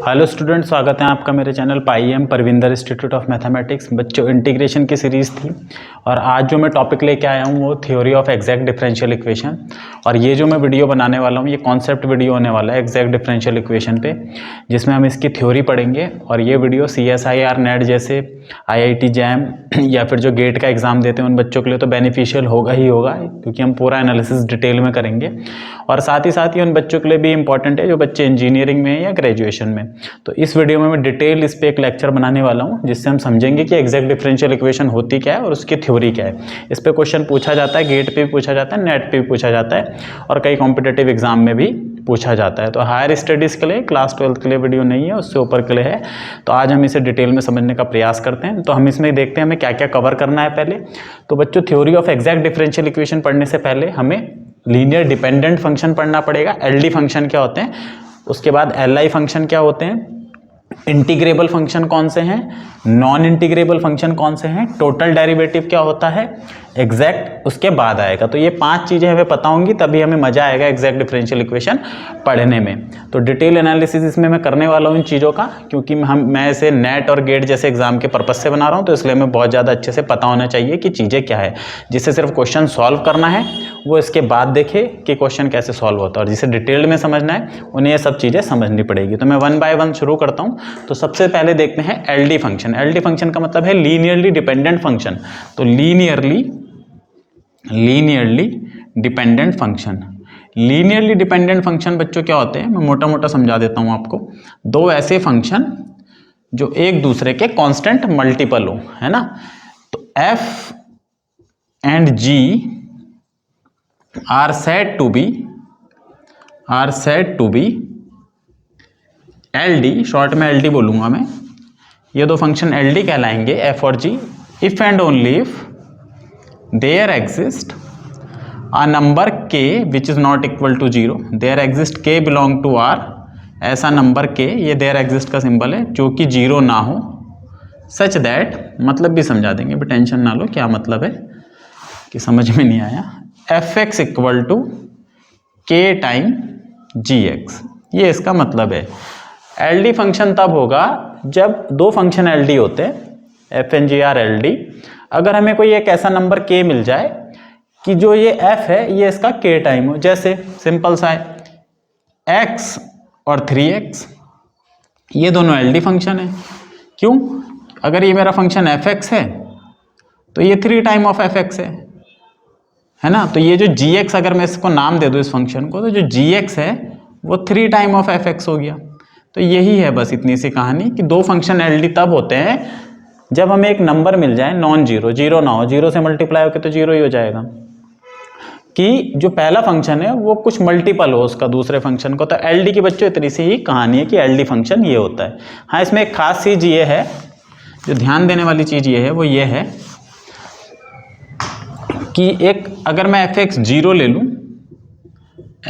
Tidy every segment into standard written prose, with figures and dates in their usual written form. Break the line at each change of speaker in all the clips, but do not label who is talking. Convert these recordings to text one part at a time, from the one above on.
Hello student, स्वागत है आपका मेरे channel PIM Parvinder institute of mathematics. बच्चों, इंटीग्रेशन की सीरीज़ थी और आज जो मैं टॉपिक लेके आया हूँ वो theory of exact differential equation. और ये जो मैं वीडियो बनाने वाला हूँ ये कॉन्सेप्ट वीडियो होने वाला है एग्जैक्ट डिफरेंशियल इक्वेशन पे, जिसमें हम इसकी थ्योरी पढ़ेंगे। और ये वीडियो CSIR नेट जैसे IIT जैम या फिर जो गेट का एग्ज़ाम देते हैं उन बच्चों के लिए तो बेनिफिशियल होगा ही होगा, क्योंकि हम पूरा एनालिसिस डिटेल में करेंगे। और साथ ही उन बच्चों के लिए भी इंपॉर्टेंट है जो बच्चे इंजीनियरिंग में या ग्रेजुएशन में। तो इस वीडियो में मैं डिटेल इस पे एक लेक्चर बनाने वाला हूँ, जिससे हम समझेंगे कि एग्जैक्ट डिफरेंशियल इक्वेशन होती क्या है और उसकी थ्योरी क्या है। इस पे क्वेश्चन पूछा जाता है, गेट पे भी पूछा जाता है, नेट पे भी पूछा जाता है और कई कॉम्पिटेटिव एग्जाम में भी पूछा जाता है। तो हायर स्टडीज़ के लिए, क्लास 12 के लिए वीडियो नहीं है, उससे ऊपर के लिए है। तो आज हम इसे डिटेल में समझने का प्रयास करते हैं। तो हम इसमें देखते हैं हमें क्या क्या कवर करना है पहले। तो बच्चों, theory of exact differential equation पढ़ने से पहले हमें लीनियर डिपेंडेंट फंक्शन पढ़ना पड़ेगा। LD फंक्शन क्या होते हैं, उसके बाद LI फंक्शन क्या होते हैं, इंटीग्रेबल फंक्शन कौन से हैं, नॉन इंटीग्रेबल फंक्शन कौन से हैं, टोटल डेरिवेटिव क्या होता है, एग्जैक्ट उसके बाद आएगा। तो ये 5 चीज़ें हमें पता होंगी, तभी हमें मजा आएगा एग्जैक्ट डिफरेंशियल इक्वेशन पढ़ने में। तो डिटेल एनालिसिस इसमें मैं करने वाला हूँ इन चीज़ों का, क्योंकि मैं इसे नेट और गेट जैसे एग्जाम के पर्पज से बना रहा हूँ। तो इसलिए हमें बहुत ज़्यादा अच्छे से पता होना चाहिए कि चीज़ें क्या है। जिसे सिर्फ क्वेश्चन सॉल्व करना है वो इसके बाद देखे कि क्वेश्चन कैसे सॉल्व होता है, और जिसे डिटेल्ड में समझना है उन्हें ये सब चीज़ें समझनी पड़ेगी। तो मैं 1 बाय 1 शुरू करता हूँ। तो सबसे पहले देखते हैं LD फंक्शन। LD फंक्शन का मतलब है लीनियरली डिपेंडेंट फंक्शन। तो linearly dependent function. Linearly dependent function बच्चों क्या होते हैं, मैं मोटा मोटा समझा देता हूँ आपको। दो ऐसे फंक्शन जो एक दूसरे के कांस्टेंट मल्टीपल हो, है ना। तो F and G are said to be LD, short में LD बोलूंगा मैं। ये दो फंक्शन LD कहलाएंगे, F और G, if and only if there exist a number k which is not equal to 0, there exist k belong to R, ऐसा number k, ये there exist का सिंबल है, जो कि 0 ना हो, such that, मतलब भी समझा देंगे, भी टेंशन ना लो क्या मतलब है कि समझ में नहीं आया। fx equal to k time gx, ये इसका मतलब है। LD फंक्शन तब होगा जब दो फंक्शन LD होते हैं, f and g are LD। अगर हमें कोई एक ऐसा नंबर k मिल जाए कि जो ये f है ये इसका k टाइम हो, जैसे सिंपल सा है x और 3x, ये दोनों LD फंक्शन है। क्यों? अगर ये मेरा फंक्शन fx है तो ये 3 टाइम ऑफ fx है ना। तो ये जो gx, अगर मैं इसको नाम दे दूं इस फंक्शन को, तो जो gx है वो 3 टाइम ऑफ fx हो गया। तो यही है बस इतनी सी कहानी कि दो फंक्शन LD तब होते हैं जब हमें एक नंबर मिल जाए नॉन जीरो, जीरो ना हो, जीरो से मल्टीप्लाई होकर तो जीरो ही हो जाएगा, कि जो पहला फंक्शन है वो कुछ मल्टीपल हो उसका दूसरे फंक्शन को। तो LD की बच्चों इतनी सी ही कहानी है कि LD फंक्शन ये होता है। हाँ, इसमें एक खास चीज ये है, जो ध्यान देने वाली चीज ये है, वो ये है कि एक अगर मैं fx 0 ले लूं,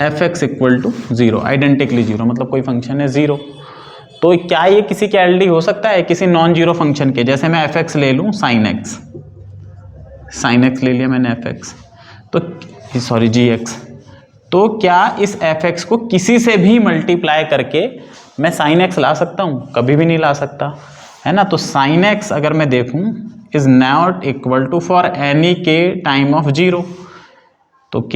fx इक्वल टू 0, आइडेंटिकली 0, मतलब कोई फंक्शन है 0, तो क्या ये किसी के LD हो सकता है, किसी नॉन जीरो फंक्शन के। जैसे मैं fx ले लूं sin x ले लिया मैंने fx, तो सॉरी gx, तो क्या इस fx को किसी से भी मल्टीप्लाई करके मैं sin x ला सकता हूं? कभी भी नहीं ला सकता, है ना। तो sin x अगर मैं देखूं is not equal to for any k time of 0, तो k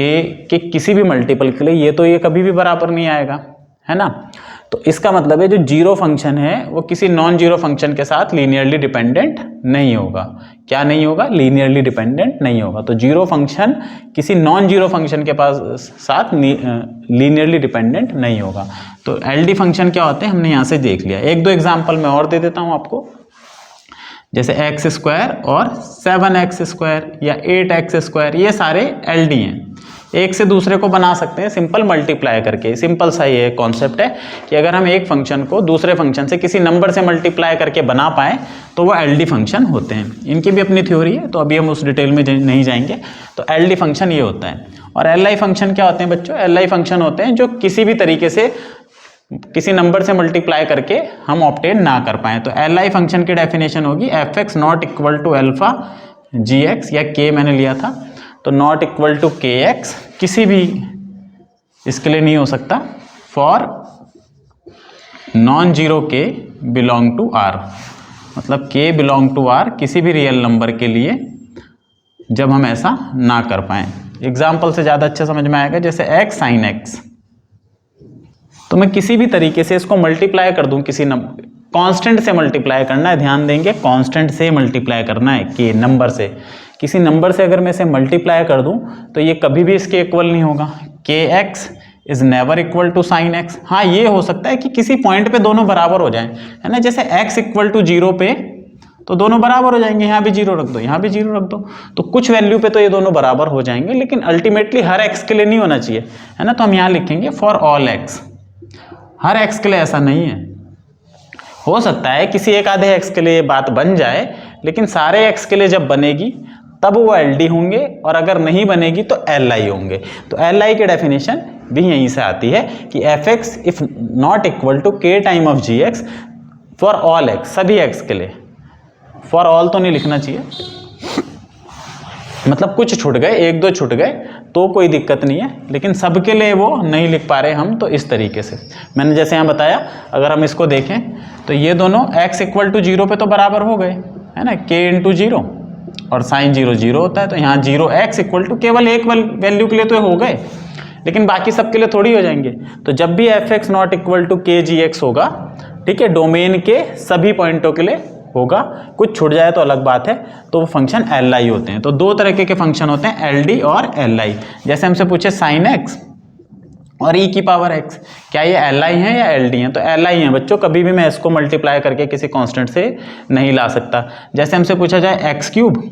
के किसी भी मल्टीपल के लिए ये कभी भी बराबर नहीं आएगा, है ना। तो इसका मतलब है जो जीरो फंक्शन है वो किसी नॉन जीरो फंक्शन के साथ लीनियरली डिपेंडेंट नहीं होगा। क्या नहीं होगा? लीनियरली डिपेंडेंट नहीं होगा। तो जीरो फंक्शन किसी नॉन जीरो फंक्शन के पास साथ लीनियरली डिपेंडेंट नहीं होगा। तो LD फंक्शन क्या होते हैं हमने यहाँ से देख लिया। एक दो एग्जाम्पल मैं और दे देता हूँ आपको, जैसे x² और 7x² या 8x², ये सारे LD हैं। एक से दूसरे को बना सकते हैं सिंपल मल्टीप्लाई करके। सिंपल सा ये कॉन्सेप्ट है कि अगर हम एक फंक्शन को दूसरे फंक्शन से किसी नंबर से मल्टीप्लाई करके बना पाए तो वो LD फंक्शन होते हैं। इनकी भी अपनी थ्योरी है, तो अभी हम उस डिटेल में नहीं जाएंगे। तो LD फंक्शन ये होता है। और LI फंक्शन क्या होते हैं बच्चों? LI फंक्शन होते हैं जो किसी भी तरीके से किसी नंबर से मल्टीप्लाई करके हम ऑब्टेन ना कर पाए। तो LI फंक्शन की डेफिनेशन होगी fx not equal to alpha gx, या k मैंने लिया था, तो नॉट इक्वल टू kx किसी भी इसके लिए नहीं हो सकता फॉर नॉन जीरो के बिलोंग टू आर, मतलब के बिलोंग टू आर किसी भी रियल नंबर के लिए जब हम ऐसा ना कर पाएँ। एग्जाम्पल से ज़्यादा अच्छा समझ में आएगा, जैसे x sin x, तो मैं किसी भी तरीके से इसको मल्टीप्लाई कर दूं, किसी नंबर कांस्टेंट से मल्टीप्लाई करना है, ध्यान देंगे कांस्टेंट से मल्टीप्लाई करना है कि नंबर से, किसी नंबर से अगर मैं इसे मल्टीप्लाई कर दूं तो ये कभी भी इसके इक्वल नहीं होगा। kx is never equal to sine x। हाँ, ये हो सकता है कि किसी पॉइंट पे दोनों बराबर हो जाएं, है ना, जैसे x इक्वल टू 0 पे तो दोनों बराबर हो जाएंगे, यहाँ भी 0 रख दो, यहाँ भी 0 रख दो, तो कुछ वैल्यू पे तो ये दोनों बराबर हो जाएंगे, लेकिन अल्टीमेटली हर x के लिए नहीं होना चाहिए, है ना। तो हम यहाँ लिखेंगे for all x, her x के लिए ऐसा नहीं है। हो सकता है किसी एक आधे x के लिए ये बात बन जाए, लेकिन सारे x के लिए जब बनेगी तब वो LD होंगे, और अगर नहीं बनेगी तो LI होंगे। तो LI की डेफिनेशन भी यहीं से आती है कि fx if not equal to k time of gx for all x, सभी x के लिए। फॉर ऑल तो नहीं लिखना चाहिए, मतलब कुछ छूट गए, एक दो छूट गए तो कोई दिक्कत नहीं है, लेकिन सबके लिए वो नहीं लिख पा रहे हम, तो इस तरीके से मैंने जैसे यहाँ बताया, अगर हम इसको देखें तो ये दोनों x इक्वल टू 0 पे तो बराबर हो गए, है ना, k इंटू 0 और साइन 0 0 होता है, तो यहाँ 0x इक्वल टू केवल एक वैल्यू के लिए तो हो गए, लेकिन बाकी सबके लिए थोड़ी हो जाएंगे। तो जब भी fx नॉट इक्वल टू के जी एक्स होगा, ठीक है, डोमेन के सभी पॉइंटों के लिए होगा, कुछ छूट जाए तो अलग बात है, तो वो फंक्शन LI होते हैं। तो दो तरह के फंक्शन होते हैं, LD और LI। जैसे हमसे पूछे साइन x और e की पावर x, क्या ये LI है या LD है? तो LI है बच्चों, कभी भी मैं इसको मल्टीप्लाई करके किसी कांस्टेंट से नहीं ला सकता। जैसे हमसे पूछा जाए x क्यूब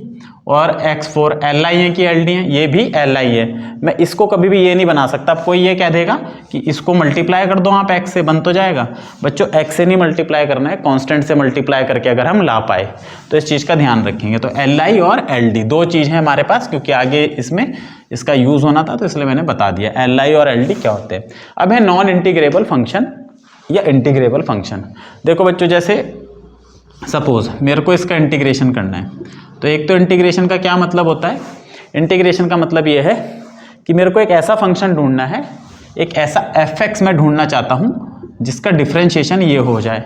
और x4, LI है कि LD है? ये भी LI है। मैं इसको कभी भी ये नहीं बना सकता। अब कोई ये कह देगा कि इसको मल्टीप्लाई कर दो आप x से, बन तो जाएगा। बच्चों x से नहीं मल्टीप्लाई करना है, कांस्टेंट से मल्टीप्लाई करके अगर हम ला पाए तो इस चीज़ का ध्यान रखेंगे। तो LI और LD दो चीज़ है हमारे पास, क्योंकि आगे इसमें इसका यूज़ होना था तो इसलिए मैंने बता दिया LI और LD क्या होते हैं। अब है नॉन इंटीग्रेबल फंक्शन या इंटीग्रेबल फंक्शन। देखो बच्चों, जैसे सपोज मेरे को इसका इंटीग्रेशन करना है, तो एक तो इंटीग्रेशन का क्या मतलब होता है? इंटीग्रेशन का मतलब ये है कि मेरे को एक ऐसा फंक्शन ढूंढना है, एक ऐसा fx मैं ढूंढना चाहता हूँ जिसका डिफरेंशिएशन ये हो जाए,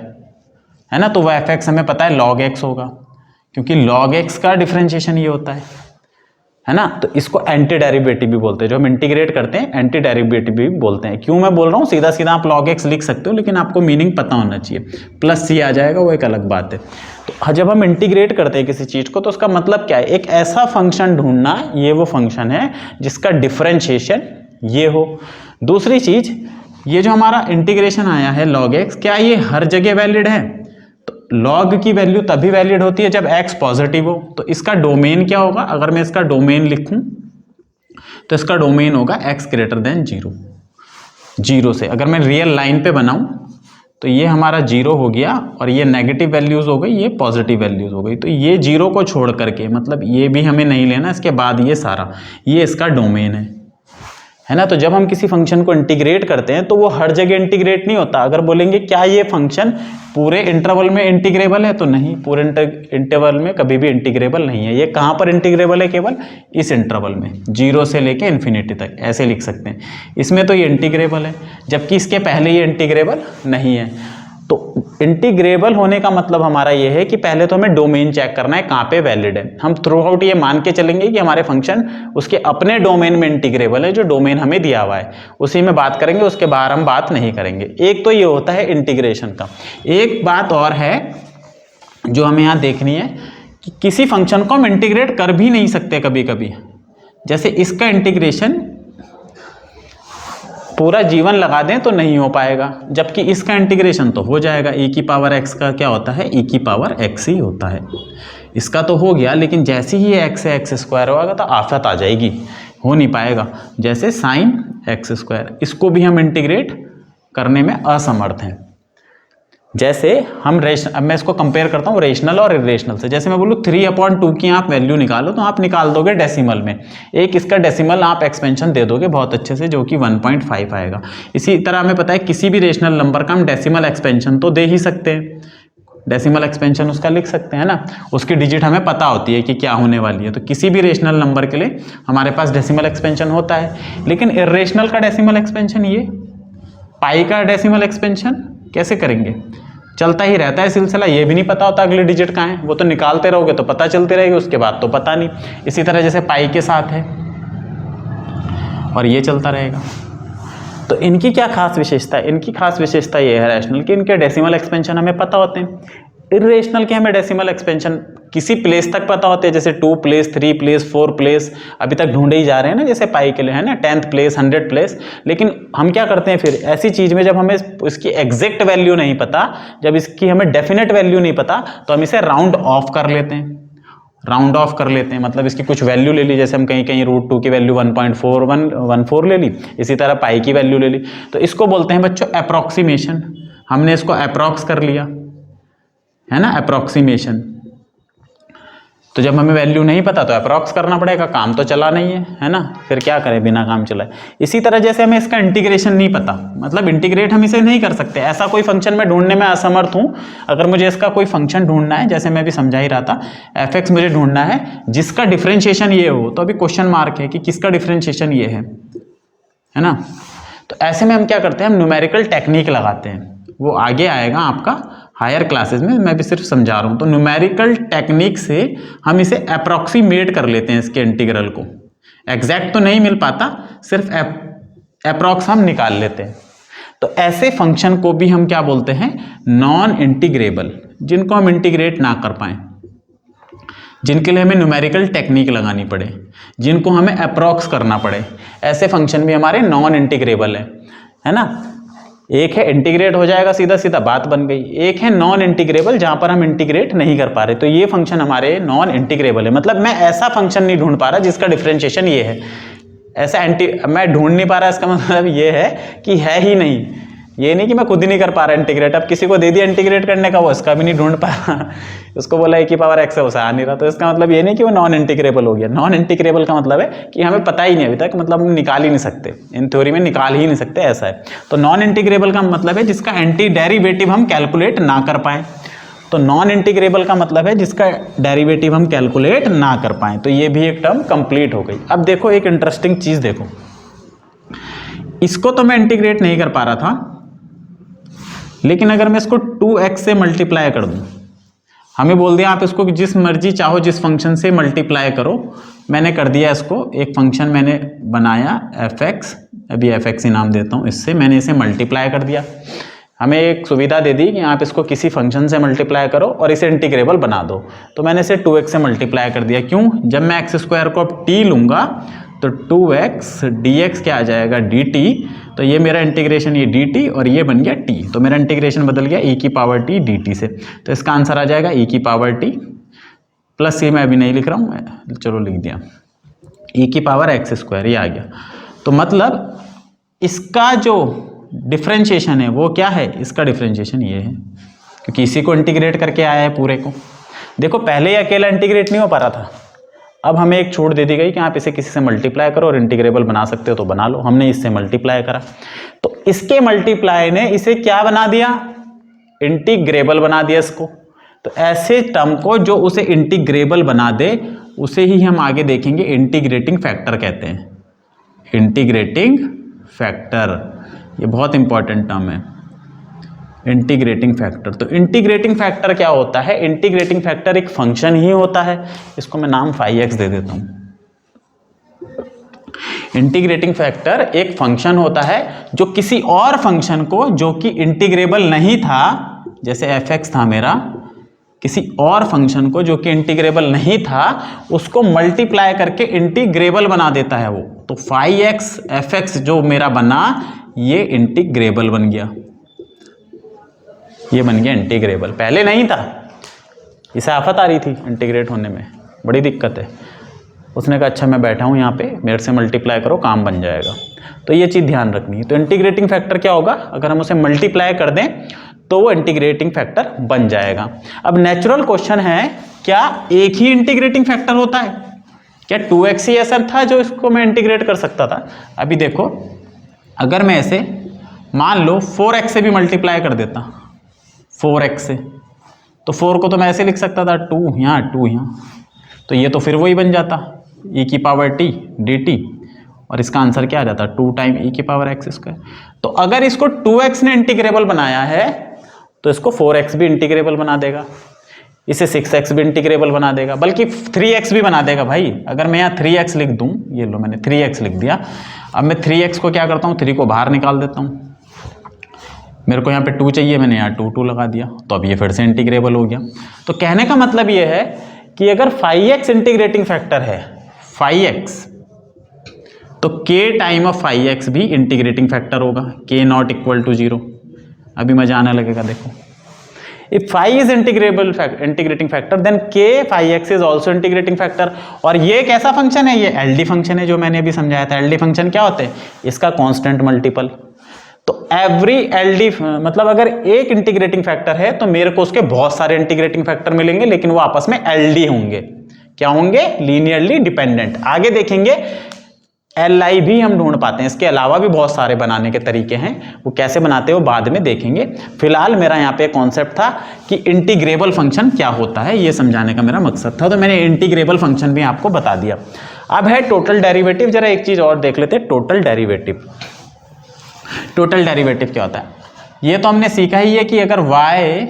है ना। तो वह fx हमें पता है log x होगा, क्योंकि log x का डिफरेंशिएशन ये होता है ना। तो इसको एंटी डेरिवेटिव भी बोलते हैं, जो हम इंटीग्रेट करते हैं एंटी डेरिवेटिव भी बोलते हैं। क्यों मैं बोल रहा हूँ, सीधा सीधा आप log x लिख सकते हो, लेकिन आपको मीनिंग पता होना चाहिए। प्लस c आ जाएगा, वो एक अलग बात है। तो जब हम इंटीग्रेट करते हैं किसी चीज़ को, तो उसका मतलब क्या है? एक ऐसा फंक्शन ढूंढना, ये वो फंक्शन है जिसका डिफरेंशिएशन ये हो। दूसरी चीज़, ये जो हमारा इंटीग्रेशन आया है log x, क्या ये हर जगह वैलिड है? तो log की वैल्यू तभी वैलिड होती है जब x पॉजिटिव हो। तो इसका डोमेन क्या होगा? अगर मैं इसका डोमेन लिखूं तो इसका डोमेन होगा x ग्रेटर देन 0। 0 से अगर मैं रियल लाइन पे बनाऊं तो ये हमारा 0 हो गया, और ये नेगेटिव वैल्यूज हो गई, ये पॉजिटिव वैल्यूज हो गई। तो ये 0 को छोड़ करके, मतलब ये भी हमें नहीं लेना, इसके बाद ये सारा, ये इसका डोमेन है ना। तो जब हम किसी फंक्शन को इंटीग्रेट करते हैं तो वो हर जगह इंटीग्रेट नहीं होता। अगर बोलेंगे क्या ये फंक्शन पूरे इंटरवल में इंटीग्रेबल है, तो नहीं, पूरे इंटरवल में कभी भी इंटीग्रेबल नहीं है। ये कहाँ पर इंटीग्रेबल है? केवल इस इंटरवल में, 0 से लेके इन्फिनिटी तक, ऐसे लिख सकते हैं। इसमें तो ये इंटीग्रेबल है, जबकि इसके पहले ये इंटीग्रेबल नहीं है। तो इंटीग्रेबल होने का मतलब हमारा ये है कि पहले तो हमें डोमेन चेक करना है कहाँ पे वैलिड है। हम थ्रू आउट ये मान के चलेंगे कि हमारे फंक्शन उसके अपने डोमेन में इंटीग्रेबल है, जो डोमेन हमें दिया हुआ है उसी में बात करेंगे, उसके बाहर हम बात नहीं करेंगे। एक तो ये होता है इंटीग्रेशन का। एक बात और है जो हमें यहाँ देखनी है कि किसी फंक्शन को हम इंटीग्रेट कर भी नहीं सकते कभी कभी। जैसे इसका इंटीग्रेशन पूरा जीवन लगा दें तो नहीं हो पाएगा, जबकि इसका इंटीग्रेशन तो हो जाएगा। e की पावर x का क्या होता है? e की पावर x ही होता है। इसका तो हो गया, लेकिन जैसे ही ये x से x स्क्वायर होगा तो आफत आ जाएगी, हो नहीं पाएगा। जैसे साइन x स्क्वायर, इसको भी हम इंटीग्रेट करने में असमर्थ हैं। जैसे हम अब मैं इसको कंपेयर करता हूँ रेशनल और इरेशनल से। जैसे मैं बोलूँ 3/2 की आप वैल्यू निकालो, तो आप निकाल दोगे डेसिमल में। एक इसका डेसिमल आप एक्सपेंशन दे दोगे बहुत अच्छे से, जो कि 1.5 आएगा। इसी तरह हमें पता है किसी भी रेशनल नंबर का हम डेसिमल एक्सपेंशन तो दे ही सकते हैं, डेसिमल एक्सपेंशन उसका लिख सकते हैं ना। उसकी डिजिट हमें पता होती है कि क्या होने वाली है। तो किसी भी रेशनल नंबर के लिए हमारे पास डेसिमल एक्सपेंशन होता है। लेकिन इरेशनल का डेसिमल एक्सपेंशन, ये पाई का डेसिमल एक्सपेंशन कैसे करेंगे? चलता ही रहता है सिलसिला, ये भी नहीं पता होता अगली डिजिट कहाँ है, वो तो निकालते रहोगे तो पता चलती रहेगी, उसके बाद तो पता नहीं। इसी तरह जैसे पाई के साथ है और ये चलता रहेगा। तो इनकी क्या खास विशेषता है? इनकी खास विशेषता ये है रैशनल कि इनके डेसिमल एक्सपेंशन हमें पता होते हैं। इरेशनल के हमें डेसिमल एक्सपेंशन किसी प्लेस तक पता होते हैं, जैसे 2 प्लेस, 3 प्लेस, 4 प्लेस, अभी तक ढूंढे ही जा रहे हैं ना, जैसे पाई के लिए है ना 10th प्लेस, 100 प्लेस। लेकिन हम क्या करते हैं फिर ऐसी चीज़ में, जब हमें इसकी एग्जैक्ट वैल्यू नहीं पता, जब इसकी हमें डेफिनेट वैल्यू नहीं पता, तो हम इसे राउंड ऑफ कर लेते हैं। राउंड ऑफ कर लेते हैं मतलब इसकी कुछ वैल्यू ले ली, जैसे हम कहीं कहीं √2 की वैल्यू 1.414 ले ली, इसी तरह पाई की वैल्यू ले ली। तो इसको बोलते हैं बच्चों अप्रॉक्सीमेशन। हमने इसको अप्रॉक्स कर लिया, है ना, अप्रॉक्सीमेशन। तो जब हमें वैल्यू नहीं पता तो अप्रॉक्स करना पड़ेगा, काम तो चला नहीं है ना, फिर क्या करें बिना काम चलाए। इसी तरह जैसे हमें इसका इंटीग्रेशन नहीं पता, मतलब इंटीग्रेट हम इसे नहीं कर सकते, ऐसा कोई फंक्शन मैं ढूंढने में असमर्थ हूं। अगर मुझे इसका कोई फंक्शन ढूंढना है, जैसे मैं भी समझा ही रहा था, f(x) मुझे ढूंढना है जिसका डिफ्रेंशिएशन ये हो, तो अभी क्वेश्चन मार्क है कि किसका डिफ्रेंशिएशन ये है ना। तो ऐसे में हम क्या करते हैं, हम न्यूमेरिकल टेक्निक लगाते हैं, वो आगे आएगा आपका हायर क्लासेस में, मैं भी सिर्फ समझा रहा हूँ। तो न्यूमेरिकल टेक्निक से हम इसे अप्रॉक्सीमेट कर लेते हैं, इसके इंटीग्रल को। एग्जैक्ट तो नहीं मिल पाता, सिर्फ अप्रॉक्स हम निकाल लेते हैं। तो ऐसे फंक्शन को भी हम क्या बोलते हैं, नॉन इंटीग्रेबल, जिनको हम इंटीग्रेट ना कर पाए, जिनके लिए हमें न्यूमेरिकल टेक्निक लगानी पड़े, जिनको हमें अप्रॉक्स करना पड़े, ऐसे फंक्शन भी हमारे नॉन इंटीग्रेबल है ना। एक है इंटीग्रेट हो जाएगा सीधा सीधा, बात बन गई। एक है नॉन इंटीग्रेबल, जहां पर हम इंटीग्रेट नहीं कर पा रहे। तो ये फंक्शन हमारे नॉन इंटीग्रेबल है, मतलब मैं ऐसा फंक्शन नहीं ढूंढ पा रहा जिसका डिफरेंशिएशन ये है, ऐसा मैं ढूंढ नहीं पा रहा। इसका मतलब ये है कि है ही नहीं, ये नहीं कि मैं खुद ही नहीं कर पा रहा इंटीग्रेट। अब किसी को दे दिया इंटीग्रेट करने का, वो इसका भी नहीं ढूंढ पा रहा, उसको बोला e⁻x है, उसे आ नहीं रहा। तो इसका मतलब ये नहीं कि वो नॉन इंटीग्रेबल हो गया। नॉन इंटीग्रेबल का मतलब है कि हमें पता ही नहीं अभी तक, मतलब हम निकाल ही नहीं सकते, इन थ्योरी में निकाल ही नहीं सकते, ऐसा है। तो नॉन इंटीग्रेबल का मतलब है जिसका एंटी डेरिवेटिव हम कैलकुलेट ना कर पाए। तो नॉन इंटीग्रेबल का मतलब है जिसका डेरिवेटिव हम कैलकुलेट ना कर पाए। तो ये भी एक टर्म कंप्लीट हो गई। अब देखो एक इंटरेस्टिंग चीज देखो, इसको तो मैं इंटीग्रेट नहीं कर पा रहा था, लेकिन अगर मैं इसको 2x से मल्टीप्लाई कर दूं, हमें बोल दिया आप इसको जिस मर्जी चाहो जिस फंक्शन से मल्टीप्लाई करो। मैंने कर दिया इसको, एक फंक्शन मैंने बनाया f(x), अभी f(x) ही नाम देता हूं, इससे मैंने इसे मल्टीप्लाई कर दिया। हमें एक सुविधा दे दी कि आप इसको किसी फंक्शन से मल्टीप्लाई करो और इसे इंटीग्रेबल बना दो। तो मैंने इसे 2x से मल्टीप्लाई कर दिया। क्यों? जब मैं x² को अब t लूंगा तो 2x dx क्या आ जाएगा, dt। तो ये मेरा इंटीग्रेशन, ये dt और ये बन गया t। तो मेरा इंटीग्रेशन बदल गया e⁻t dt से। तो इसका आंसर आ जाएगा e⁻t प्लस, ये मैं अभी नहीं लिख रहा हूँ, चलो लिख दिया, e⁻x², ये आ गया। तो मतलब इसका जो डिफ्रेंशिएशन है वो क्या है, इसका डिफ्रेंशिएशन ये है, क्योंकि इसी को इंटीग्रेट करके आया है पूरे को। देखो पहले ही अकेला इंटीग्रेट नहीं हो पा रहा था, अब हमें एक छूट दे दी गई कि आप इसे किसी से मल्टीप्लाई करो और इंटीग्रेबल बना सकते हो तो बना लो। हमने इससे मल्टीप्लाई करा, तो इसके मल्टीप्लाई ने इसे क्या बना दिया, इंटीग्रेबल बना दिया इसको। तो ऐसे टर्म को जो उसे इंटीग्रेबल बना दे, उसे ही हम आगे देखेंगे इंटीग्रेटिंग फैक्टर कहते हैं। इंटीग्रेटिंग फैक्टर, ये बहुत इंपॉर्टेंट टर्म है, इंटीग्रेटिंग फैक्टर। तो इंटीग्रेटिंग फैक्टर क्या होता है, इंटीग्रेटिंग फैक्टर एक फंक्शन ही होता है, इसको मैं नाम φx दे देता हूं। इंटीग्रेटिंग फैक्टर एक फंक्शन होता है जो किसी और फंक्शन को, जो कि इंटीग्रेबल नहीं था, जैसे f(x) था मेरा, किसी और फंक्शन को जो कि इंटीग्रेबल नहीं था, उसको मल्टीप्लाई करके इंटीग्रेबल बना देता है वो। तो φx f(x) जो मेरा बना, ये इंटीग्रेबल बन गया, ये बन गया इंटीग्रेबल। पहले नहीं था, इसे आफत आ रही थी इंटीग्रेट होने में, बड़ी दिक्कत है। उसने कहा अच्छा मैं बैठा हूँ यहाँ पे, मेरे से मल्टीप्लाई करो, काम बन जाएगा। तो ये चीज़ ध्यान रखनी है। तो इंटीग्रेटिंग फैक्टर क्या होगा, अगर हम उसे मल्टीप्लाई कर दें तो वो इंटीग्रेटिंग फैक्टर बन जाएगा। अब नेचुरल क्वेश्चन है, क्या एक ही इंटीग्रेटिंग फैक्टर होता है? क्या 2x ही ऐसा था जो इसको मैं इंटीग्रेट कर सकता था? अभी देखो, अगर मैं ऐसे मान लो 4x से भी मल्टीप्लाई कर देता, 4x से, तो 4 को तो मैं ऐसे लिख सकता था 2 यहाँ 2 यहाँ, तो ये तो फिर वही बन जाता e⁻t dt, और इसका आंसर क्या आ जाता है 2 टाइम e की पावर एक्स स्क्वायर। तो अगर इसको 2x ने इंटीग्रेबल बनाया है तो इसको 4x भी इंटीग्रेबल बना देगा, इसे 6x भी इंटीग्रेबल बना देगा, बल्कि 3x भी बना देगा भाई। अगर मैं यहाँ 3x लिख दूं, ये लो मैंने 3x लिख दिया, अब मैं 3x को क्या करता हूँ, 3 को बाहर निकाल देता हूँ, मेरे को यहाँ पे 2 चाहिए, मैंने यहाँ 2 लगा दिया, तो अब ये फिर से इंटीग्रेबल हो गया। तो कहने का मतलब ये है कि अगर 5x इंटीग्रेटिंग फैक्टर है 5x, तो k टाइम ऑफ 5x भी इंटीग्रेटिंग फैक्टर होगा, k नॉट इक्वल टू 0। अभी मजा आने लगेगा, देखो if phi is integrating factor then k phi x is also integrating factor। और ये कैसा फंक्शन है, ये LD फंक्शन है जो मैंने अभी समझाया था। LD फंक्शन क्या होते हैं, इसका कांस्टेंट मल्टीपल। तो एवरी LD मतलब अगर एक इंटीग्रेटिंग फैक्टर है तो मेरे को उसके बहुत सारे इंटीग्रेटिंग फैक्टर मिलेंगे, लेकिन वो आपस में LD होंगे, क्या होंगे, लीनियरली डिपेंडेंट। आगे देखेंगे LI भी हम ढूंढ पाते हैं, इसके अलावा भी बहुत सारे बनाने के तरीके हैं, वो कैसे बनाते हैं वो बाद में देखेंगे। फिलहाल मेरा यहाँ पे कॉन्सेप्ट था कि इंटीग्रेबल फंक्शन क्या होता है, ये समझाने का मेरा मकसद था, तो मैंने इंटीग्रेबल फंक्शन भी आपको बता दिया। अब है टोटल डेरिवेटिव। जरा एक चीज और देख लेते हैं, टोटल डेरिवेटिव। टोटल डेरिवेटिव क्या होता है, ये तो हमने सीखा ही है कि अगर y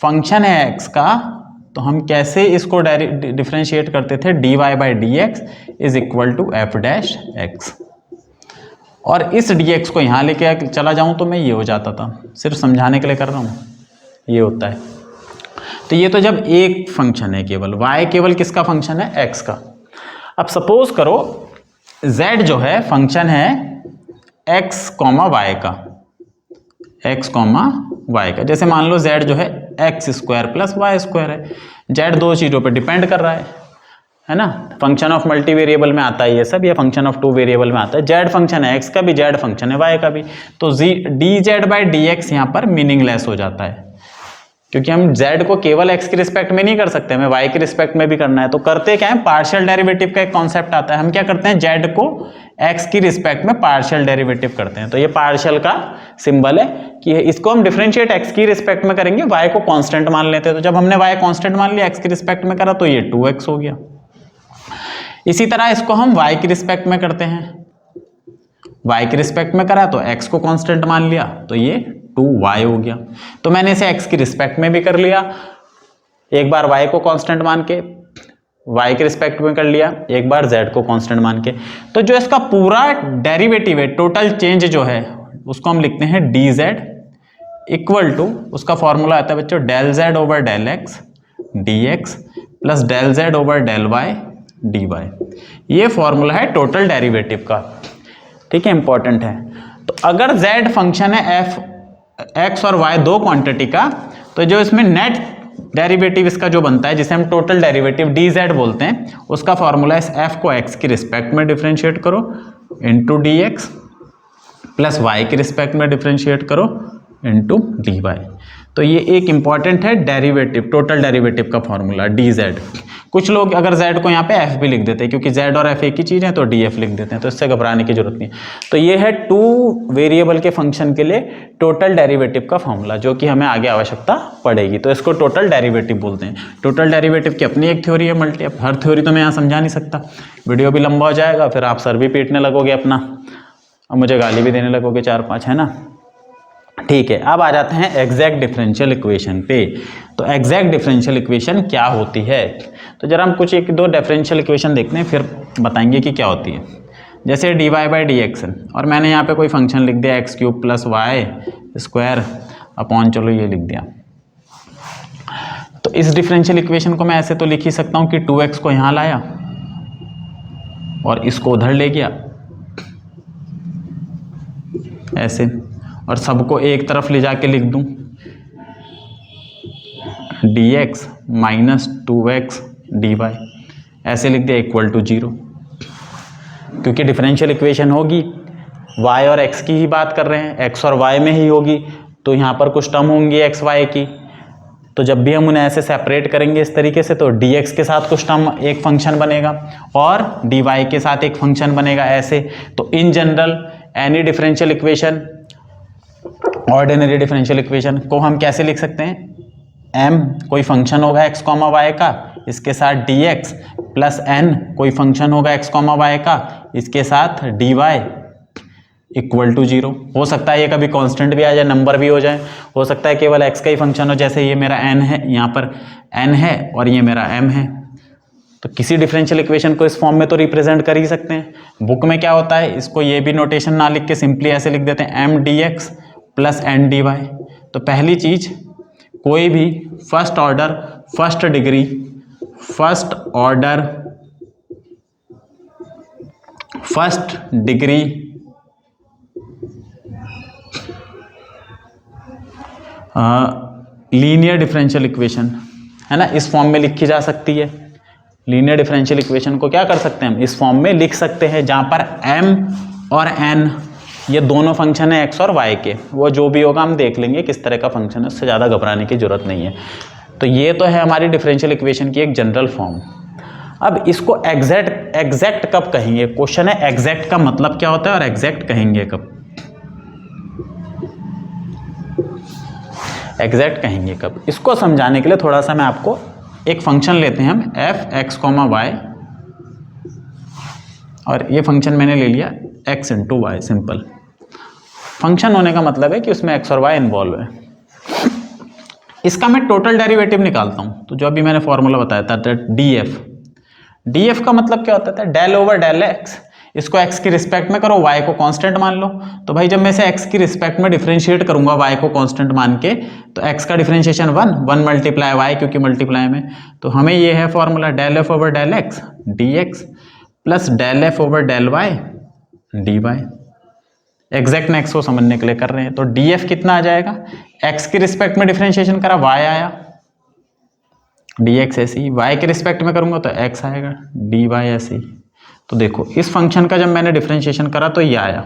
फंक्शन है x का तो हम कैसे इसको डिफरेंशिएट करते थे, dy by d x is equal to f dash x. और इस dx को यहाँ लेके चला जाऊँ तो मैं ये हो जाता था, सिर्फ समझाने के लिए कर रहा हूँ, ये होता है। तो ये तो जब एक फंक्शन है केवल, y केवल किसका फंक्शन है, x का। अब सपोज करो z जो है फंक्शन है x कॉमा y का, x कॉमा y का। जैसे मान लो z जो है x square plus y square है, z 2 चीज़ों पे डिपेंड कर रहा है ना। फंक्शन ऑफ मल्टी वेरिएबल में आता है ये सब, ये फंक्शन ऑफ 2 वेरिएबल में आता है। z फंक्शन है x का भी, z फंक्शन है y का भी, तो D Z by d x यहाँ पर मीनिंगलेस हो जाता है, क्योंकि हम z को केवल x के रिस्पेक्ट में नहीं कर सकते, हमें y के रिस्पेक्ट में भी करना है। तो करते क्या है, पार्शियल डेरिवेटिव का एक कॉन्सेप्ट आता है, हम क्या करते हैं, z को x की रिस्पेक्ट में पार्शियल डेरिवेटिव करते हैं। तो ये पार्शियल का सिंबल है कि इसको हम डिफरेंशिएट x की रिस्पेक्ट में करेंगे, y को कांस्टेंट मान लेते हैं। तो जब हमने y कांस्टेंट मान लिया, x की रिस्पेक्ट में करा, तो ये 2x हो गया। इसी तरह इसको हम y की रिस्पेक्ट में करते हैं, y की रिस्पेक्ट में करा तो x को कांस्टेंट मान लिया, तो ये 2y हो गया। तो मैंने इसे x की रिस्पेक्ट में भी कर लिया, एक बार y को कांस्टेंट मान के, y के रिस्पेक्ट में कर लिया, एक बार z को कांस्टेंट मान के। तो जो इसका पूरा डेरिवेटिव है, टोटल चेंज जो है, उसको हम लिखते हैं dz इक्वल टू, उसका फॉर्मूला आता है बच्चों del z over del x dx plus del z over del y dy। ये फॉर्मूला है टोटल डेरिवेटिव का, ठीक है, इंपॉर्टेंट है। तो अगर z फंक्शन है f x और y दो क्वांटिटी का, तो जो इसमें नेट डेरिवेटिव इसका जो बनता है, जिसे हम टोटल डेरिवेटिव dz बोलते हैं, उसका फॉर्मूला इस f को x की रिस्पेक्ट में डिफरेंशिएट करो इंटू dx प्लस y की रिस्पेक्ट में डिफरेंशिएट करो इंटू dy। तो ये एक इंपॉर्टेंट है डेरिवेटिव, टोटल डेरिवेटिव का फॉर्मूला dz। कुछ लोग अगर z को यहाँ पे f भी लिख देते हैं, क्योंकि z और f एक ही चीज़ है, तो df लिख देते हैं, तो इससे घबराने की जरूरत नहीं। तो ये है 2 वेरिएबल के फंक्शन के लिए टोटल डेरिवेटिव का फॉर्मूला, जो कि हमें आगे आवश्यकता पड़ेगी। तो इसको टोटल डेरिवेटिव बोलते हैं। टोटल डेरिवेटिव की अपनी एक थ्योरी है, मल्टी। अब हर थ्योरी तो मैं यहाँ समझा नहीं सकता, वीडियो भी लंबा हो जाएगा, फिर आप सर भी पीटने लगोगे अपना, और मुझे गाली भी देने लगोगे 4-5, है ना। ठीक है, अब आ जाते हैं एग्जैक्ट डिफरेंशियल इक्वेशन पे। तो एग्जैक्ट डिफरेंशियल इक्वेशन क्या होती है, तो जरा हम कुछ 1-2 डिफरेंशियल इक्वेशन देखते हैं, फिर बताएंगे कि क्या होती है। जैसे dy बाई डी एक्स, और मैंने यहाँ पे कोई फंक्शन लिख दिया x cube plus y square upon, चलो ये लिख दिया। तो इस डिफरेंशियल इक्वेशन को मैं ऐसे तो लिख ही सकता हूँ कि 2x को यहाँ लाया और इसको उधर ले गया ऐसे, और सबको एक तरफ ले जाके लिख दूं dx माइनस 2x dy, ऐसे लिख दिया इक्वल टू 0। क्योंकि डिफरेंशियल इक्वेशन होगी y और x की ही बात कर रहे हैं, x और y में ही होगी, तो यहाँ पर कुछ टर्म होंगी x y की। तो जब भी हम उन्हें ऐसे सेपरेट करेंगे इस तरीके से, तो dx के साथ कुछ टर्म एक फंक्शन बनेगा और dy के साथ एक फंक्शन बनेगा ऐसे। तो in general any differential equation, ordinary differential equation को हम कैसे लिख सकते हैं, m कोई फंक्शन होगा x, y का, इसके साथ dx प्लस n कोई फंक्शन होगा x, y का, इसके साथ dy इक्वल टू 0। हो सकता है ये कभी कांस्टेंट भी आ जाए, नंबर भी हो जाए, हो सकता है केवल x का ही फंक्शन हो, जैसे ये मेरा n है, यहाँ पर n है और ये मेरा m है। तो किसी डिफरेंशियल इक्वेशन को इस फॉर्म में तो रिप्रेजेंट कर ही सकते हैं। बुक में क्या होता है, इसको ये भी नोटेशन ना लिख के सिंपली ऐसे लिख देते हैं m dx plus n dy। तो पहली चीज, कोई भी first order first degree first degree linear differential equation है ना, इस फॉर्म में लिखी जा सकती है। लीनियर डिफरेंशियल इक्वेशन को क्या कर सकते हैं हम, इस फॉर्म में लिख सकते हैं, जहां पर m और n ये दोनों फंक्शन है x और y के। वो जो भी होगा हम देख लेंगे किस तरह का फंक्शन है, उससे ज़्यादा घबराने की जरूरत नहीं है। तो ये तो है हमारी डिफरेंशियल इक्वेशन की एक जनरल फॉर्म। अब इसको एग्जैक्ट कब कहेंगे, क्वेश्चन है एग्जैक्ट का मतलब क्या होता है और एग्जैक्ट कहेंगे कब, एग्जैक्ट कहेंगे कब। इसको समझाने के लिए थोड़ा सा मैं आपको एक फंक्शन लेते हैं हम f(x, y) और ये फंक्शन मैंने ले लिया x into y. Simple function होने का मतलब है कि उसमें x और y इन्वॉल्व है। इसका मैं टोटल डेरिवेटिव निकालता हूँ, तो जो अभी मैंने फॉर्मूला बताया था df का मतलब क्या होता है, डेल ओवर डेल x। इसको x की रिस्पेक्ट में करो, y को कांस्टेंट मान लो। तो भाई जब मैं इसे x की रिस्पेक्ट में डिफरेंशिएट करूंगा y को कांस्टेंट मान के, तो x का डिफरेंशिएशन 1 मल्टीप्लाई y, क्योंकि मल्टीप्लाई में। तो हमें ये है formula del f over del x dx plus del f over del y dy। Exactness को समझने के लिए कर रहे हैं। तो df कितना आ जाएगा, x की रिस्पेक्ट में डिफरेंशिएशन करा y आया, dx ऐसे ही, y के रिस्पेक्ट में करूंगा तो x आएगा, dy ऐसे ही। तो देखो इस फंक्शन का जब मैंने डिफरेंशिएशन करा तो ये आया,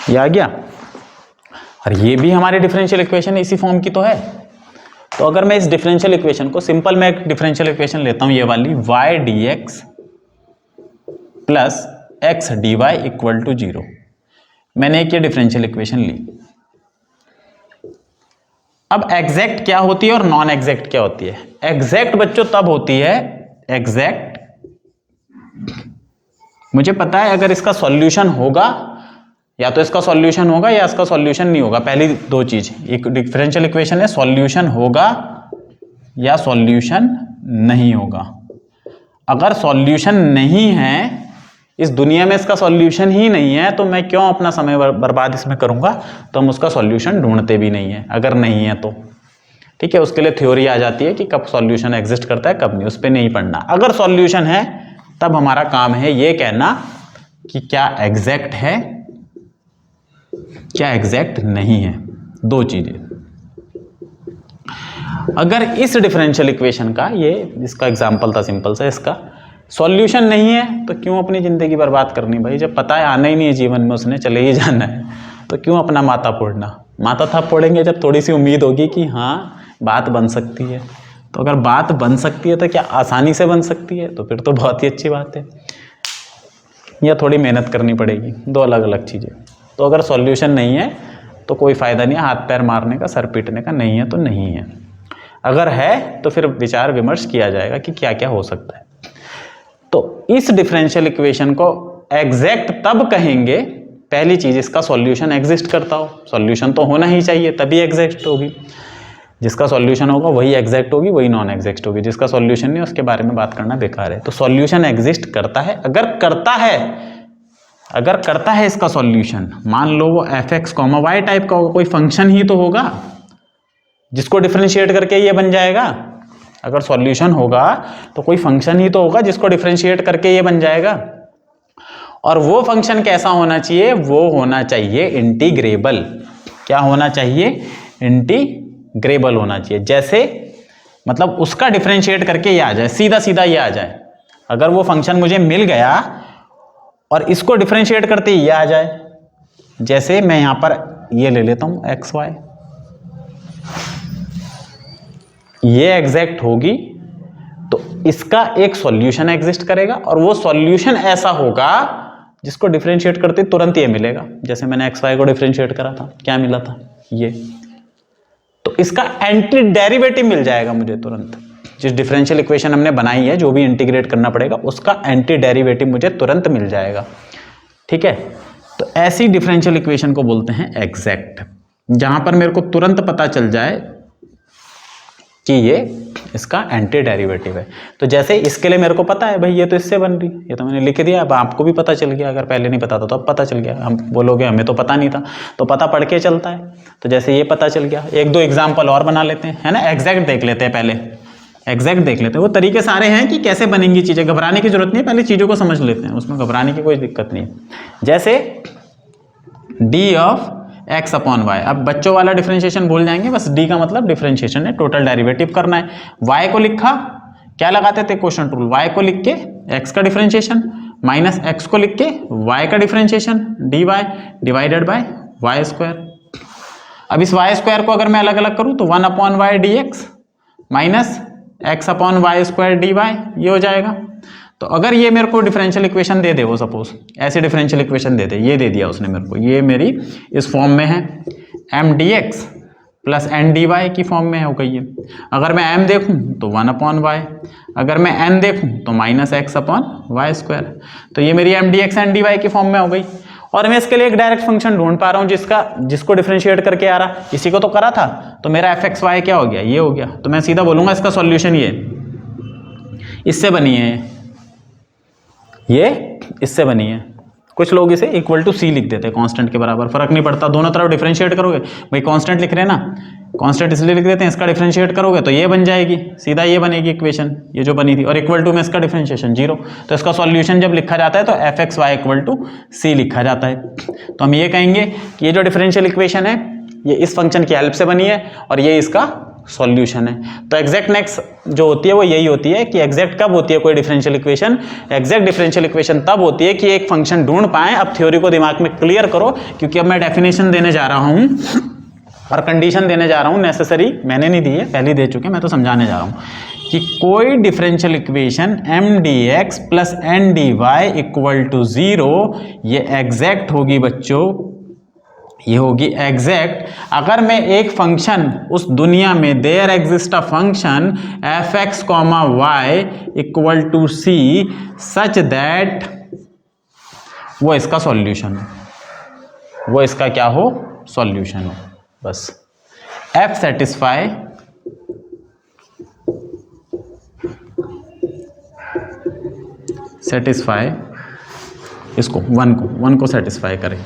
ये आ गया, और ये भी हमारी डिफरेंशियल इक्वेशन इसी फॉर्म की तो है। तो अगर मैं इस डिफरेंशियल इक्वेशन को सिंपल, मैं एक डिफरेंशियल इक्वेशन लेता हूं ये वाली, y dx plus x dy equal to 0। मैंने एक ये डिफरेंशियल इक्वेशन ली। अब एग्जैक्ट क्या होती है और नॉन एग्जैक्ट क्या होती है। एग्जैक्ट बच्चों तब होती है, एग्जैक्ट मुझे पता है अगर इसका सॉल्यूशन होगा, या तो इसका सॉल्यूशन होगा या इसका सॉल्यूशन नहीं होगा। पहली दो चीज, एक डिफरेंशियल इक्वेशन है, सॉल्यूशन होगा या सॉल्यूशन नहीं होगा। अगर सॉल्यूशन नहीं है, इस दुनिया में इसका सॉल्यूशन ही नहीं है, तो मैं क्यों अपना समय बर्बाद इसमें करूंगा। तो हम उसका सॉल्यूशन ढूंढते भी नहीं है अगर नहीं है तो। ठीक है, उसके लिए थ्योरी आ जाती है कि कब सॉल्यूशन एग्जिस्ट करता है कब नहीं, उस पर नहीं पढ़ना। अगर सॉल्यूशन है तब हमारा काम है ये कहना कि क्या एग्जैक्ट है क्या एग्जैक्ट नहीं है। दो चीजें। अगर इस डिफरेंशियल इक्वेशन का, ये इसका एग्जांपल था सिंपल सा, इसका सॉल्यूशन नहीं है तो क्यों अपनी जिंदगी बर्बाद करनी भाई। जब पता है आना ही नहीं है जीवन में, उसने चले ही जाना है, तो क्यों अपना माथा फोड़ना। माथा था फोड़ेंगे जब थोड़ी सी उम्मीद होगी कि हाँ बात बन सकती है। तो अगर बात बन सकती है तो क्या आसानी से बन सकती है, तो फिर तो बहुत ही अच्छी बात है। या थोड़ी मेहनत करनी पड़ेगी, दो अलग अलग चीज़ें। तो अगर सॉल्यूशन नहीं है तो कोई फ़ायदा नहीं है हाथ पैर मारने का, सर पीटने का। नहीं है तो नहीं है, अगर है तो फिर विचार विमर्श किया जाएगा कि क्या क्या हो सकता है। तो इस डिफरेंशियल इक्वेशन को एग्जैक्ट तब कहेंगे, पहली चीज इसका सॉल्यूशन एग्जिस्ट करता हो। सॉल्यूशन तो होना ही चाहिए तभी एग्जैक्ट होगी। जिसका सॉल्यूशन होगा वही एग्जैक्ट होगी, वही नॉन एग्जैक्ट होगी। जिसका सॉल्यूशन नहीं उसके बारे में बात करना बेकार है। तो सॉल्यूशन एग्जिस्ट करता है। अगर करता है इसका सॉल्यूशन, मान लो वो fx, y टाइप का होगा, कोई फंक्शन ही तो होगा जिसको डिफरेंशिएट करके ये बन जाएगा। अगर सॉल्यूशन होगा तो कोई फंक्शन ही तो होगा जिसको डिफरेंशिएट करके ये बन जाएगा। और वो फंक्शन कैसा होना चाहिए, वो होना चाहिए इंटीग्रेबल। क्या होना चाहिए, इंटीग्रेबल होना चाहिए। जैसे मतलब उसका डिफरेंशिएट करके ये आ जाए, सीधा सीधा ये आ जाए। अगर वो फंक्शन मुझे मिल गया और इसको डिफरेंशिएट करते ये आ जाए, जैसे मैं यहां पर ये ले लेता हूं एक्स वाई, ये एग्जैक्ट होगी तो इसका एक सॉल्यूशन एग्जिस्ट करेगा। और वो सॉल्यूशन ऐसा होगा जिसको डिफरेंशिएट करते तुरंत ये मिलेगा। जैसे मैंने एक्स वाई को डिफरेंशिएट करा था, क्या मिला था, ये। तो इसका एंटी डेरिवेटिव मिल जाएगा मुझे तुरंत। जिस डिफरेंशियल इक्वेशन हमने बनाई है, जो भी इंटीग्रेट करना पड़ेगा, उसका एंटी डेरिवेटिव मुझे तुरंत मिल जाएगा। ठीक है, तो ऐसी डिफरेंशियल इक्वेशन को बोलते हैं एग्जैक्ट, जहां पर मेरे को तुरंत पता चल जाए कि ये इसका एंटी डेरिवेटिव है। तो जैसे इसके लिए मेरे को पता है भाई ये तो इससे बन रही है, ये तो मैंने लिख दिया, अब आपको भी पता चल गया। अगर पहले नहीं पता था तो अब पता चल गया। हम बोलोगे हमें तो पता नहीं था, तो पता पढ़ के चलता है। तो जैसे ये पता चल गया, एक दो एग्जाम्पल और बना लेते हैं, है ना। एग्जैक्ट देख लेते हैं, पहले एग्जैक्ट देख लेते हैं। वो तरीके सारे हैं कि कैसे बनेंगी चीज़ें, घबराने की जरूरत नहीं है, पहले चीज़ों को समझ लेते हैं, उसमें घबराने की कोई दिक्कत नहीं है। जैसे d of x upon y, अब बच्चों वाला डिफरेंशिएशन भूल जाएंगे, बस d का मतलब डिफरेंशिएशन है, टोटल डेरिवेटिव करना है। y को लिखा, क्या लगाते थे क्वेश्चन रूल, y को लिख के x का डिफरेंशिएशन माइनस x को लिख के y का differentiation dy divided by y square. अब इस y स्क्वायर को अगर मैं अलग अलग करूं तो 1 upon y d x minus x upon y square d y, ये हो जाएगा। तो अगर ये मेरे को डिफरेंशियल इक्वेशन दे दे, वो सपोज ऐसे डिफरेंशियल इक्वेशन दे दे, ये दे दिया उसने मेरे को, ये मेरी इस फॉर्म में है, m d x plus n d y की फॉर्म में हो गई है। अगर मैं m देखूं तो 1 अपॉन वाई, अगर मैं n देखूं तो minus x upon y square. तो ये मेरी m d x n d y की फॉर्म में हो गई। और मैं इसके लिए एक डायरेक्ट फंक्शन ढूंढ पा रहा हूँ जिसको डिफरेंशिएट करके आ रहा, इसी को तो करा था। तो मेरा एफ एक्स वाई क्या हो गया, ये हो गया। तो मैं सीधा बोलूंगा इसका सॉल्यूशन ये इससे बनी है, ये इससे बनी है। कुछ लोग इसे इक्वल टू सी लिख देते हैं, कांस्टेंट के बराबर, फर्क नहीं पड़ता, दोनों तरफ डिफरेंशिएट करोगे। भाई कांस्टेंट लिख रहे हैं ना, कांस्टेंट इसलिए लिख देते हैं, इसका डिफरेंशिएट करोगे तो ये बन जाएगी, सीधा ये बनेगी इक्वेशन, ये जो बनी थी। और इक्वल टू में इसका डिफरेंशिएशन 0, तो इसका सॉल्यूशन जब लिखा जाता है तो F X Y equal to C लिखा जाता है। तो हम ये कहेंगे कि ये जो डिफरेंशियल इक्वेशन है ये इस फंक्शन की हेल्प से बनी है और ये इसका सॉल्यूशन है। तो एग्जैक्टनेस जो होती है वो यही होती है कि एग्जैक्ट कब होती है कोई differential equation, exact differential equation तब होती है कि एक फंक्शन ढूंढ पाए। अब थ्योरी को दिमाग में क्लियर करो, क्योंकि अब मैं डेफिनेशन देने जा रहा हूं और कंडीशन देने जा रहा हूं। नेसेसरी मैंने नहीं दी है, पहले दे चुके, मैं तो समझाने जा रहा हूं कि कोई differential equation m d x plus n d y equal to 0 ये एग्जैक्ट होगी बच्चों, ये होगी एग्जैक्ट अगर मैं एक फंक्शन उस दुनिया में there exist a function f x comma y equal to c such that वो इसका सॉल्यूशन हो, वो इसका क्या हो, सॉल्यूशन हो। बस एफ सेटिस्फाई इसको वन को सेटिस्फाई करे।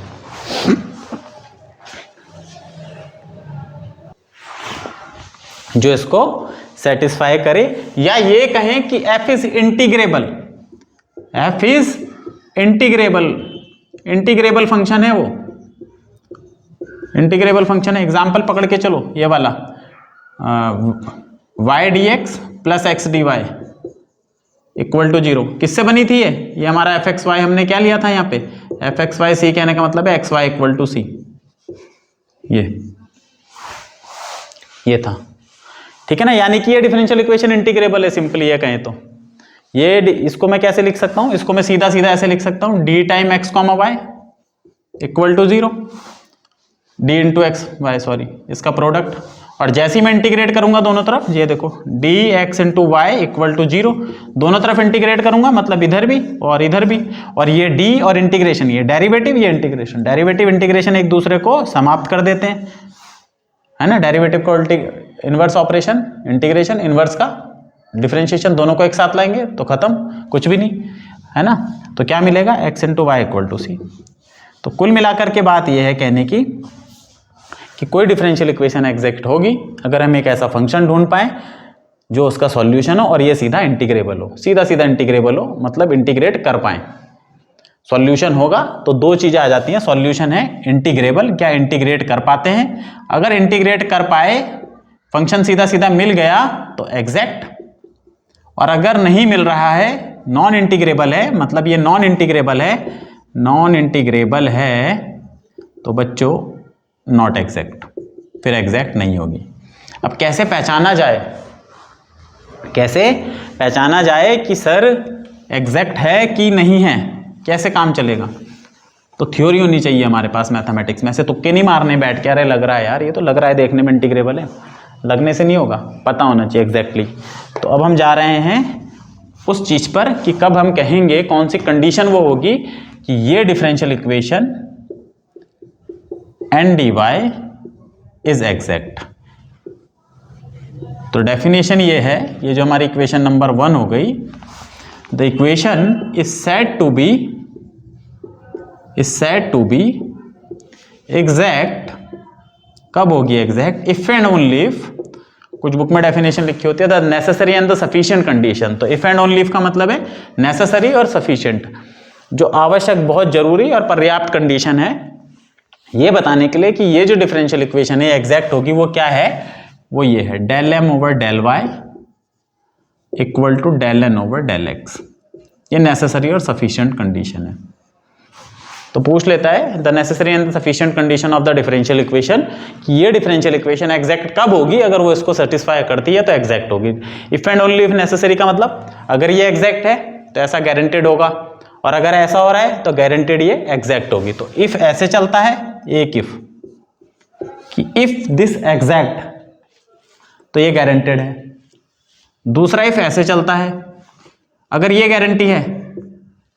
जो इसको सेटिस्फाई करे, या ये कहें कि f is integrable, f is integrable function है, वो इंटीग्रेबल फंक्शन है। एग्जाम्पल पकड़ के चलो, ये वाला y d x plus x d y equal to 0 किससे बनी थी ये हमारा एफ एक्स वाई हमने क्या लिया था यहाँ पे, एफ एक्स वाई सी कहने का मतलब है एक्स वाई इक्वल टू सी, ये था, ठीक है ना। यानी कि ये डिफरेंशियल इक्वेशन इंटीग्रेबल है, सिंपली ये कहें तो। ये इसको मैं कैसे लिख सकता हूं, इसको मैं सीधा सीधा ऐसे लिख सकता हूं, d time x comma y equal to 0, d into x y, sorry, इसका प्रोडक्ट। और जैसे ही मैं इंटीग्रेट करूंगा दोनों तरफ, ये देखो d x into Y equal to 0, दोनों तरफ इंटीग्रेट करूंगा मतलब इधर भी और इधर भी। और ये डी और इंटीग्रेशन, ये डेरिवेटिव, ये इंटीग्रेशन, डेरिवेटिव इंटीग्रेशन एक दूसरे को समाप्त कर देते हैं, है ना। डेरिवेटिव को इनवर्स ऑपरेशन, इंटीग्रेशन इनवर्स का डिफरेंशिएशन, दोनों को एक साथ लाएंगे तो खत्म, कुछ भी नहीं, है ना। तो क्या मिलेगा, X into Y equal to C. तो कुल मिलाकर के बात यह है कहने की कि कोई डिफरेंशियल इक्वेशन एग्जैक्ट होगी अगर हम एक ऐसा फंक्शन ढूंढ पाए जो उसका सॉल्यूशन हो और ये सीधा इंटीग्रेबल हो, सीधा सीधा इंटीग्रेबल हो, मतलब इंटीग्रेट कर पाए। सॉल्यूशन होगा तो दो चीजें आ जाती हैं, सॉल्यूशन है इंटीग्रेबल, क्या इंटीग्रेट कर पाते हैं। अगर इंटीग्रेट कर पाए, फंक्शन सीधा सीधा मिल गया तो एग्जैक्ट, और अगर नहीं मिल रहा है, नॉन इंटीग्रेबल है, मतलब ये नॉन इंटीग्रेबल है, तो बच्चों नॉट एग्जैक्ट, फिर एग्जैक्ट नहीं होगी। अब कैसे पहचाना जाए कि सर एग्जैक्ट है कि नहीं है, कैसे काम चलेगा। तो थ्योरी होनी चाहिए हमारे पास मैथमेटिक्स में। ऐसे तुक्के नहीं मारने बैठ के अरे लग रहा है यार, ये तो लग रहा है देखने में इंटीग्रेबल है, लगने से नहीं होगा, पता होना चाहिए एग्जैक्टली। तो अब हम जा रहे हैं उस चीज पर कि कब हम कहेंगे, कौन सी कंडीशन वो होगी कि ये differential equation n d y is exact. तो डेफिनेशन ये है, ये जो हमारी इक्वेशन नंबर 1 हो गई, the equation is said to be exact. कब होगी exact? If and only if, कुछ बुक में डेफिनेशन लिखी होती है the necessary and the sufficient condition. तो इफ एंड ओनली इफ का मतलब है नेसेसरी और सफिशिएंट, जो आवश्यक, बहुत जरूरी और पर्याप्त कंडीशन है ये बताने के लिए कि ये जो डिफरेंशियल इक्वेशन है एग्जैक्ट होगी। वो क्या है? वो ये है del m over del Y equal to del n over del x. ये नेसेसरी और सफिशिएंट कंडीशन है। तो पूछ लेता है the necessary and sufficient condition of the differential equation, कि ये डिफरेंशियल इक्वेशन एग्जैक्ट कब होगी? अगर वो इसको सेटिस्फाई करती है तो एग्जैक्ट होगी। If and only if necessary का मतलब अगर ये एग्जैक्ट है तो ऐसा गारंटेड होगा, और अगर ऐसा हो रहा है तो गारंटेड ये एग्जैक्ट होगी। तो इफ ऐसे चलता है, एक इफ कि इफ दिस एग्जैक्ट, तो ये गारंटेड है। दूसरा इफ ऐसे चलता है, अगर ये गारंटी है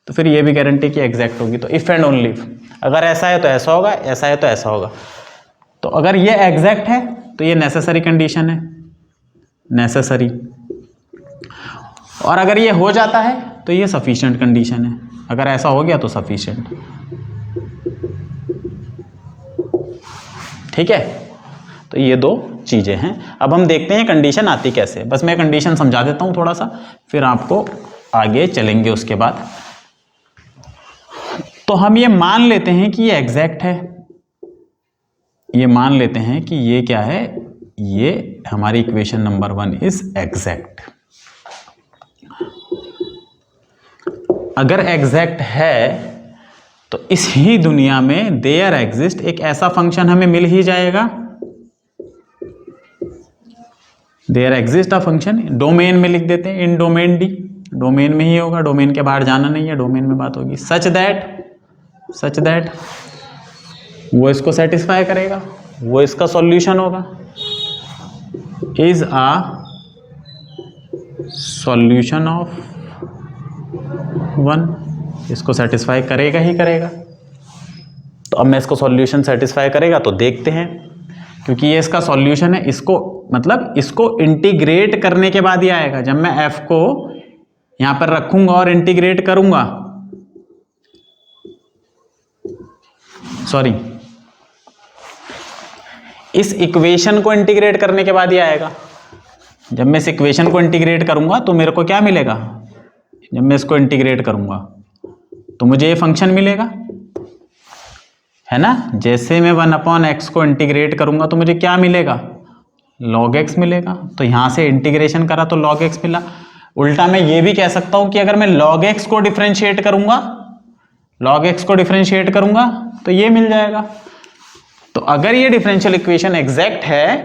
तो फिर ये भी गारंटी की एग्जैक्ट होगी। तो इफ एंड ओनली इफ, अगर ऐसा है तो ऐसा होगा, ऐसा है तो ऐसा होगा। तो अगर ये एग्जैक्ट है तो ये नेसेसरी कंडीशन है, नेसेसरी, और अगर ये हो जाता है तो ये सफिशिएंट कंडीशन है। अगर ऐसा हो गया तो सफिशिएंट। ठीक है, तो ये दो चीजें हैं। अब हम देखते हैं कंडीशन आती कैसे। बस मैं कंडीशन समझा देता हूं थोड़ा सा, फिर आपको आगे चलेंगे उसके बाद। तो हम ये मान लेते हैं कि ये एग्जैक्ट है, ये मान लेते हैं कि ये क्या है, ये हमारी इक्वेशन नंबर 1 इज एग्जैक्ट। अगर एग्जैक्ट है तो इस ही दुनिया में देयर एग्जिस्ट एक ऐसा फंक्शन हमें मिल ही जाएगा, there exist a function, domain में लिख देते हैं, इन डोमेन डी, डोमेन में ही होगा, डोमेन के बाहर जाना नहीं है, डोमेन में बात होगी। सच दैट वो इसको सेटिस्फाई करेगा, वो इसका सॉल्यूशन होगा, इज अ सॉल्यूशन ऑफ 1, इसको सेटिस्फाई करेगा ही करेगा। तो अब मैं इसको सॉल्यूशन सेटिस्फाई करेगा तो देखते हैं, क्योंकि ये इसका सॉल्यूशन है, इसको मतलब इसको इंटीग्रेट करने के बाद ही आएगा। जब मैं f को यहां पर रखूंगा और इंटीग्रेट करूंगा, सॉरी, इस इक्वेशन को इंटीग्रेट करने के बाद ही आएगा। जब मैं इस इक्वेशन को इंटीग्रेट करूंगा तो मेरे को क्या मिलेगा? जब मैं इसको इंटीग्रेट करूंगा तो मुझे ये फंक्शन मिलेगा, है ना। जैसे मैं 1/x को इंटीग्रेट करूंगा तो मुझे क्या मिलेगा? log x मिलेगा। तो यहां से इंटीग्रेशन करा तो log x मिला। उल्टा मैं ये भी कह सकता हूं कि अगर मैं log x को डिफरेंशिएट करूंगा तो ये मिल जाएगा। तो अगर ये डिफरेंशियल इक्वेशन एग्जैक्ट है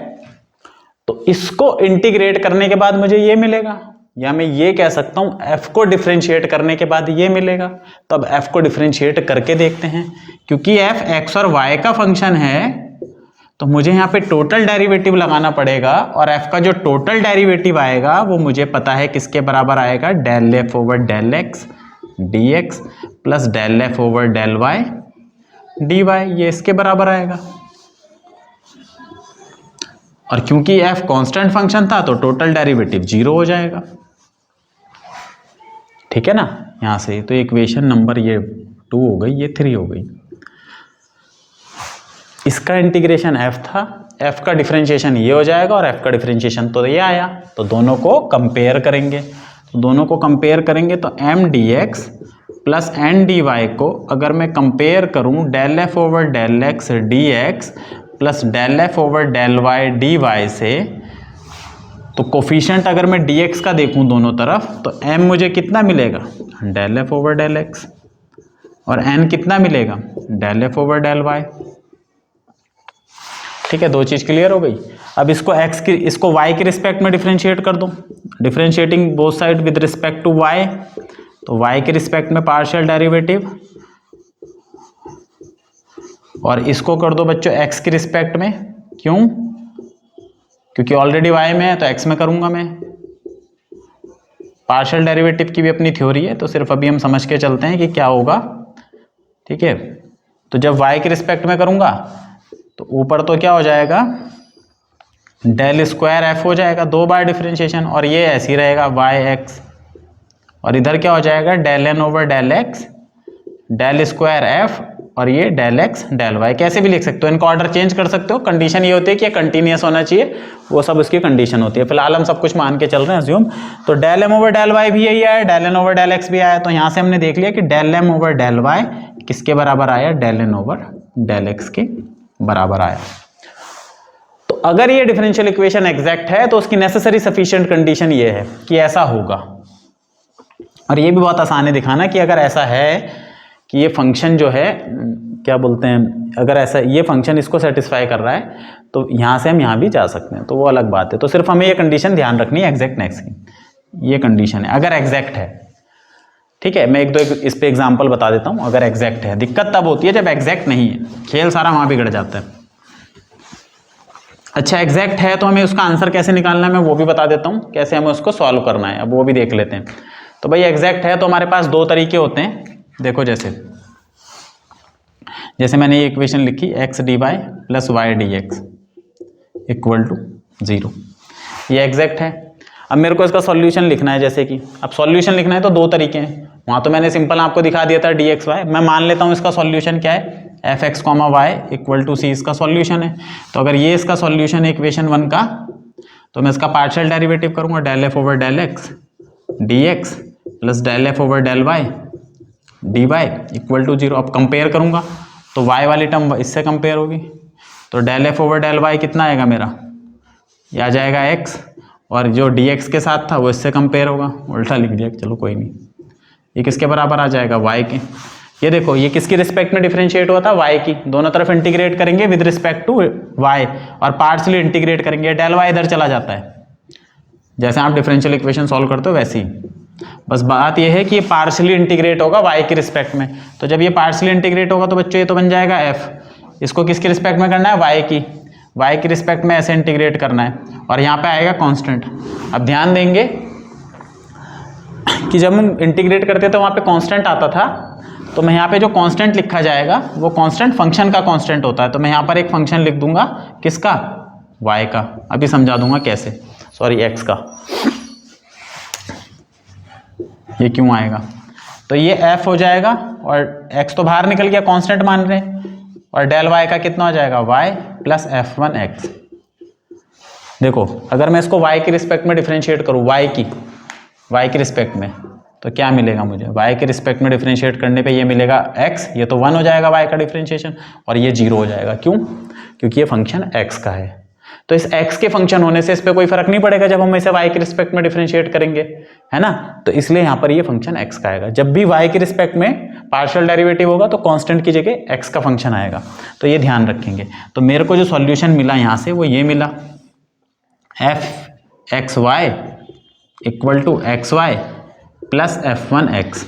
तो इसको इंटीग्रेट करने के बाद मुझे ये मिलेगा, या मैं ये कह सकता हूं f को डिफरेंशिएट करने के बाद ये मिलेगा। तो अब f को डिफरेंशिएट करके देखते हैं, क्योंकि f x और y का फंक्शन है तो मुझे यहाँ पे टोटल डेरिवेटिव लगाना पड़ेगा, और f का जो टोटल डेरिवेटिव आएगा वो मुझे पता है किसके बराबर आएगा, del f over del x dx plus del f over del y dy, ये इसके बराबर आएगा। और क्योंकि f कांस्टेंट फंक्शन था तो टोटल डेरिवेटिव 0 हो जाएगा। ठीक है ना, यहां से तो इक्वेशन नंबर ये 2 हो गई, ये 3 हो गई। इसका इंटीग्रेशन f था, f का डिफरेंशिएशन ये हो जाएगा, और f का डिफरेंशिएशन तो ये आया। तो दोनों को कंपेयर करेंगे, तो m dx plus n dy को अगर मैं कंपेयर करूं del f over del x dx plus del f over del y dy से, तो कोफिशिएंट अगर मैं dx का देखूं दोनों तरफ तो m मुझे कितना मिलेगा, del f over del x, और n कितना मिलेगा, del f over del y। ठीक है, दो चीज क्लियर हो गई। अब इसको इसको y के रिस्पेक्ट में डिफरेंशिएट कर दो, differentiating both side with respect to y। तो y के रिस्पेक्ट में पार्शियल डेरिवेटिव और इसको कर दो बच्चों x के रिस्पेक्ट में। क्यों? क्योंकि ऑलरेडी y में है तो x में करूंगा मैं। पार्शियल डेरिवेटिव की भी अपनी थ्योरी है, तो सिर्फ अभी हम समझ के चलते हैं कि क्या होगा। ठीक है, तो जब y के रिस्पेक्ट में करूंगा तो ऊपर तो क्या हो जाएगा, डेल स्क्वायर f हो जाएगा 2 बार डिफरेंशिएशन, और ये ऐसे ही रहेगा yx, और इधर क्या हो जाएगा del n over del x del square f, और ये डेल x डेल y। कैसे भी लिख सकते हो, इनका ऑर्डर चेंज कर सकते हो। कंडीशन ये होती है कि कंटिन्यूअस होना चाहिए, वो सब उसकी कंडीशन होती है। फिलहाल हम सब कुछ मान के चल रहे हैं अज्यूम। तो del m over del y भी यही आया, del n over del x भी आया। तो यहाँ से हमने देख लिया कि del m over del y किसके बराबर आया, del n over del x के बराबर आया। तो अगर ये डिफरेंशियल इक्वेशन एग्जैक्ट है तो उसकी नेसेसरी सफिशिएंट कंडीशन ये है कि ऐसा होगा। और ये भी बहुत आसान है दिखाना कि अगर ऐसा है कि ये फंक्शन जो है, क्या बोलते हैं, अगर ऐसा ये फंक्शन इसको सेटिस्फाई कर रहा है तो यहाँ से हम यहाँ भी जा सकते हैं, तो वो अलग बात है। तो सिर्फ हमें ये कंडीशन ध्यान रखनी है एग्जैक्टनेस की। ये कंडीशन है अगर एग्जैक्ट है। ठीक है, मैं एक दो इस पे एग्जांपल बता देता हूँ। अगर एग्जैक्ट है, दिक्कत तब होती है जब एग्जैक्ट नहीं है, खेल सारा वहाँ बिगड़ जाता है। अच्छा, एग्जैक्ट है तो हमें उसका आंसर कैसे निकालना है मैं वो भी बता देता हूँ, कैसे हमें उसको सॉल्व करना है, अब वो भी देख लेते हैं। तो भाई एग्जैक्ट है तो हमारे पास दो तरीके होते हैं। देखो जैसे मैंने ये इक्वेशन लिखी x dy plus y d x equal to 0, ये एग्जैक्ट है। अब मेरे को इसका सॉल्यूशन लिखना है, जैसे कि अब सॉल्यूशन लिखना है तो दो तरीके हैं। वहाँ तो मैंने सिंपल आपको दिखा दिया था dxy। मैं मान लेता हूँ इसका सॉल्यूशन क्या है, fx, y equal to c इसका सॉल्यूशन है। तो अगर ये इसका सॉल्यूशन है इक्वेशन 1 का, तो मैं इसका पार्शियल डेरिवेटिव करूँगा, del f over del x dx plus del f over del y dy equal to 0। अब कंपेयर करूँगा तो y वाली टर्म इससे कंपेयर होगी, तो del f over del y कितना आएगा मेरा, ये आ जाएगा x, और जो dx के साथ था वो इससे कंपेयर होगा। उल्टा लिख दिया, चलो कोई नहीं। ये किसके बराबर आ जाएगा, y के। ये देखो ये किसकी रिस्पेक्ट में डिफरेंशिएट हुआ था, y की। दोनों तरफ इंटीग्रेट करेंगे विद रिस्पेक्ट टू y, और पार्शियली इंटीग्रेट करेंगे, डेल y इधर चला जाता है। जैसे आप डिफरेंशियल इक्वेशन सॉल्व करते हो वैसे ही, बस बात ये है कि ये पार्शियली इंटीग्रेट होगा y के रिस्पेक्ट में। तो जब ये पार्शियली इंटीग्रेट होगा तो बच्चों ये तो बन जाएगा f। इसको किसके रिस्पेक्ट में करना है, y की रिस्पेक्ट में ऐसे इंटीग्रेट करना है, और यहाँ पे आएगा कांस्टेंट। अब ध्यान देंगे कि जब हम इंटीग्रेट करते थे वहाँ पे कांस्टेंट आता था, तो मैं यहाँ पे जो कांस्टेंट लिखा जाएगा वो कांस्टेंट फंक्शन का कांस्टेंट होता है। तो मैं यहाँ पर एक फंक्शन लिख दूंगा, किसका, y का। अभी समझा दूंगा कैसे, सॉरी x का। ये क्यों आएगा, तो ये f हो जाएगा, और x तो बाहर निकल गया, कांस्टेंट मान रहे हैं, और डेल y का कितना हो जाएगा, y प्लस f1x। देखो अगर मैं इसको y के रिस्पेक्ट में डिफरेंशिएट करूँ, y की रिस्पेक्ट में, तो क्या मिलेगा मुझे, y के रिस्पेक्ट में डिफरेंशिएट करने पे ये मिलेगा x, ये तो 1 हो जाएगा y का डिफरेंशिएशन, और ये 0 हो जाएगा। क्यों, क्योंकि ये फंक्शन x का है। तो इस x के फंक्शन होने से इस पर कोई फर्क नहीं पड़ेगा जब हम इसे y के रिस्पेक्ट में डिफरेंशिएट करेंगे, है ना। तो इसलिए यहाँ पर ये फंक्शन x का आएगा। जब भी y के रिस्पेक्ट में पार्शियल डेरिवेटिव होगा तो कांस्टेंट की जगह x का फंक्शन आएगा, तो ये ध्यान रखेंगे। तो मेरे को जो सॉल्यूशन मिला यहाँ से वो ये मिला, f(x(y) equal to xy plus f1x।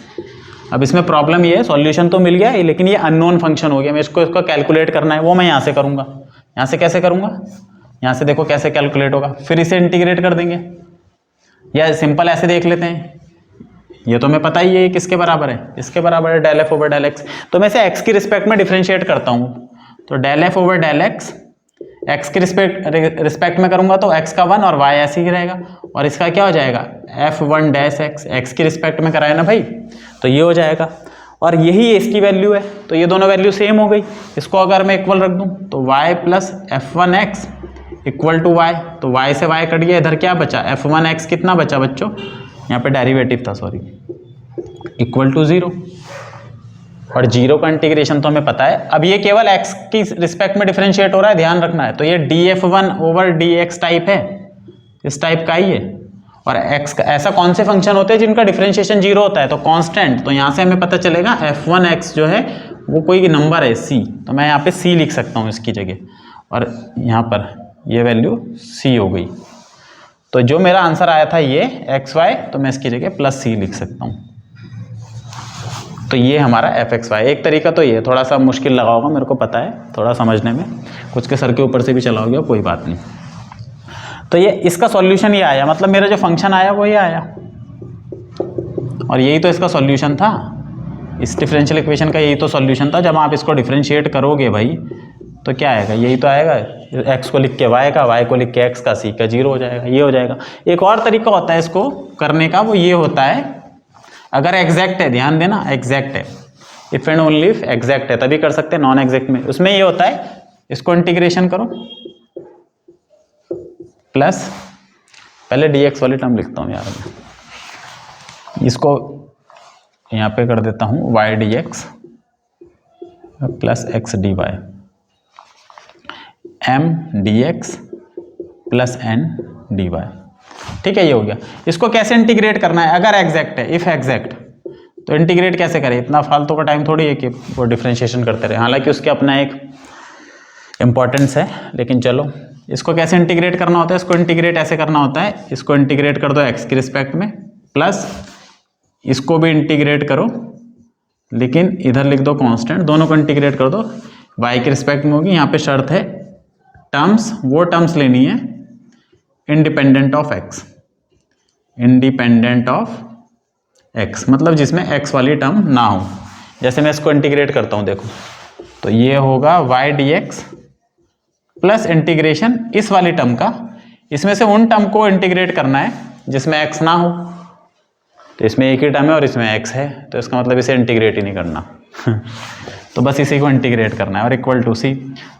अब इसमें प्रॉब्लम ये है, सॉल्यूशन तो मिल गया है लेकिन ये अननोन फंक्शन हो गया। मैं इसको कैलकुलेट करना है, वो मैं यहाँ से करूँगा। यहाँ से कैसे करूँगा, यहाँ से देखो कैसे कैलकुलेट होगा, फिर इसे इंटीग्रेट कर देंगे, या सिंपल ऐसे देख लेते हैं। ये तो हमें पता ही है किसके बराबर है, इसके बराबर है del f over del x। तो मैं इसे x की रिस्पेक्ट में डिफरेंशिएट करता हूँ, तो del f over del x x के रिस्पेक्ट में करूंगा तो x का 1 और y ऐसे ही रहेगा, और इसका क्या हो जाएगा, f1 डैश x की रिस्पेक्ट में कराया ना भाई, तो ये हो जाएगा। और यही इसकी वैल्यू है, तो ये दोनों वैल्यू सेम हो गई। इसको अगर मैं इक्वल रख दूं तो y plus f1x equal to y, तो y से y कट गया, इधर क्या बचा, f1x कितना बचा बच्चों, यहाँ पे डेरिवेटिव था सॉरी, इक्वल टू 0। और 0 का इंटीग्रेशन तो हमें पता है। अब ये केवल x की रिस्पेक्ट में डिफरेंशिएट हो रहा है, ध्यान रखना है। तो ये df1 ओवर dx टाइप है, इस टाइप का ही है। और x का ऐसा कौन से फंक्शन होते हैं जिनका डिफरेंशिएशन 0 होता है, तो कांस्टेंट। तो यहाँ से हमें पता चलेगा f1x जो है वो कोई नंबर है c, तो मैं यहाँ पे c लिख सकता हूँ इसकी जगह, और यहाँ पर ये वैल्यू c हो गई। तो जो मेरा आंसर आया था ये xy, तो मैं इसकी जगह प्लस c लिख सकता हूँ। तो ये हमारा fxy। एक तरीका तो ये थोड़ा सा मुश्किल लगा होगा, मेरे को पता है, थोड़ा समझने में, कुछ के सर के ऊपर से भी चला गया, कोई बात नहीं। तो ये इसका सॉल्यूशन ये आया, मतलब मेरा जो फंक्शन आया वो ये आया, और यही तो इसका सॉल्यूशन था। इस डिफरेंशियल इक्वेशन का यही तो सॉल्यूशन था। जब आप इसको डिफरेंशिएट करोगे भाई तो क्या आएगा, यही तो आएगा। x को लिख के y का, y को लिख के x का, c का 0 हो जाएगा, ये हो जाएगा। एक और तरीका होता है इसको करने का, वो ये होता है, अगर एग्जैक्ट है, ध्यान देना, एग्जैक्ट है, if and only if exact है तभी कर सकते हैं। नॉन एग्जैक्ट में उसमें ये होता है, इसको इंटीग्रेशन करो प्लस, पहले dx वाली टर्म लिखता हूँ यार, इसको यहाँ पे कर देता हूँ y dx plus x dy, m dx plus n dy। ठीक है, ये हो गया। इसको कैसे इंटीग्रेट करना है, अगर एग्जैक्ट है, इफ एग्जैक्ट, तो इंटीग्रेट कैसे करें, इतना फालतू का टाइम थोड़ी है कि वो डिफरेंशिएशन करते रहे, हालांकि उसके अपना एक इंपॉर्टेंस है, लेकिन चलो। इसको कैसे इंटीग्रेट करना होता है, इसको इंटीग्रेट ऐसे करना होता है, इसको इंटीग्रेट कर दो x की रिस्पेक्ट में, प्लस इसको भी इंटीग्रेट करो, लेकिन इधर लिख दो कांस्टेंट, दोनों को इंटीग्रेट कर दो, y की रिस्पेक्ट में होगी। यहाँ पे शर्त है, टर्म्स, वो टर्म्स लेनी है independent of x, independent of x मतलब जिसमें x वाली टर्म ना हो। जैसे मैं इसको इंटीग्रेट करता हूँ, देखो, तो ये होगा y dx प्लस इंटीग्रेशन इस वाली टर्म का, इसमें से उन टर्म को इंटीग्रेट करना है जिसमें x ना हो। तो इसमें एक ही टर्म है और इसमें x है, तो इसका मतलब इसे इंटीग्रेट ही नहीं करना तो बस इसी को इंटीग्रेट करना है, और इक्वल टू c।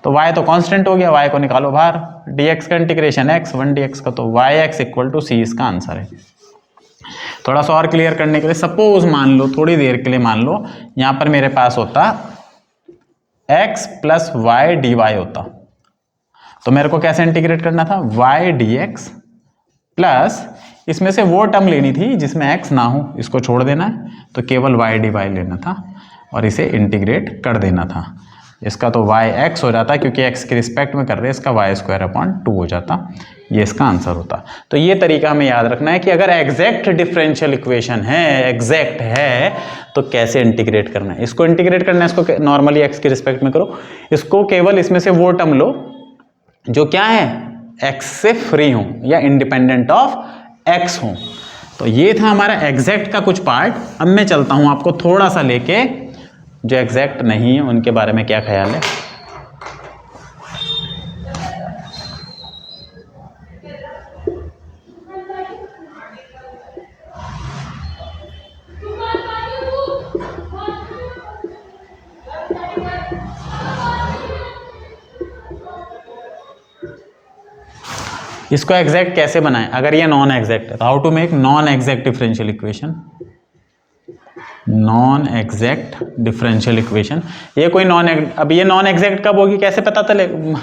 तो y तो कांस्टेंट हो गया, y को निकालो बाहर, dx का इंटीग्रेशन x, 1 dx का, तो yx इक्वल टू c इसका आंसर है। थोड़ा सा और क्लियर करने के लिए, सपोज मान लो, थोड़ी देर के लिए मान लो, यहाँ पर मेरे पास होता x प्लस y dy होता, तो मेरे को कैसे इंटीग्रेट करना था, y dx प्लस इसमें से वो टर्म लेनी थी जिसमें x ना हो, इसको छोड़ देना है, तो केवल y dy लेना था और इसे इंटीग्रेट कर देना था। इसका तो yx हो जाता, क्योंकि x के रिस्पेक्ट में कर रहे हैं, इसका y² हो जाता, ये इसका आंसर होता। तो ये तरीका हमें याद रखना है कि अगर एग्जैक्ट डिफरेंशियल इक्वेशन है, एग्जैक्ट है, तो कैसे इंटीग्रेट करना है। इसको इंटीग्रेट करना है, इसको नॉर्मली x के रिस्पेक्ट में करो, इसको केवल इसमें से वो टर्म लो जो क्या है, x से फ्री हो या इंडिपेंडेंट ऑफ x हो। तो ये था हमारा एग्जैक्ट का कुछ पार्ट। अब मैं चलता हूं आपको थोड़ा सा लेके जो एग्जैक्ट नहीं है उनके बारे में क्या ख्याल है। इसको एग्जैक्ट कैसे बनाएं, अगर ये नॉन एग्जैक्ट है, how to make non exact differential equation. Non exact differential equation, ये कोई अब ये नॉन एग्जैक्ट कब होगी, कैसे पता चलेगा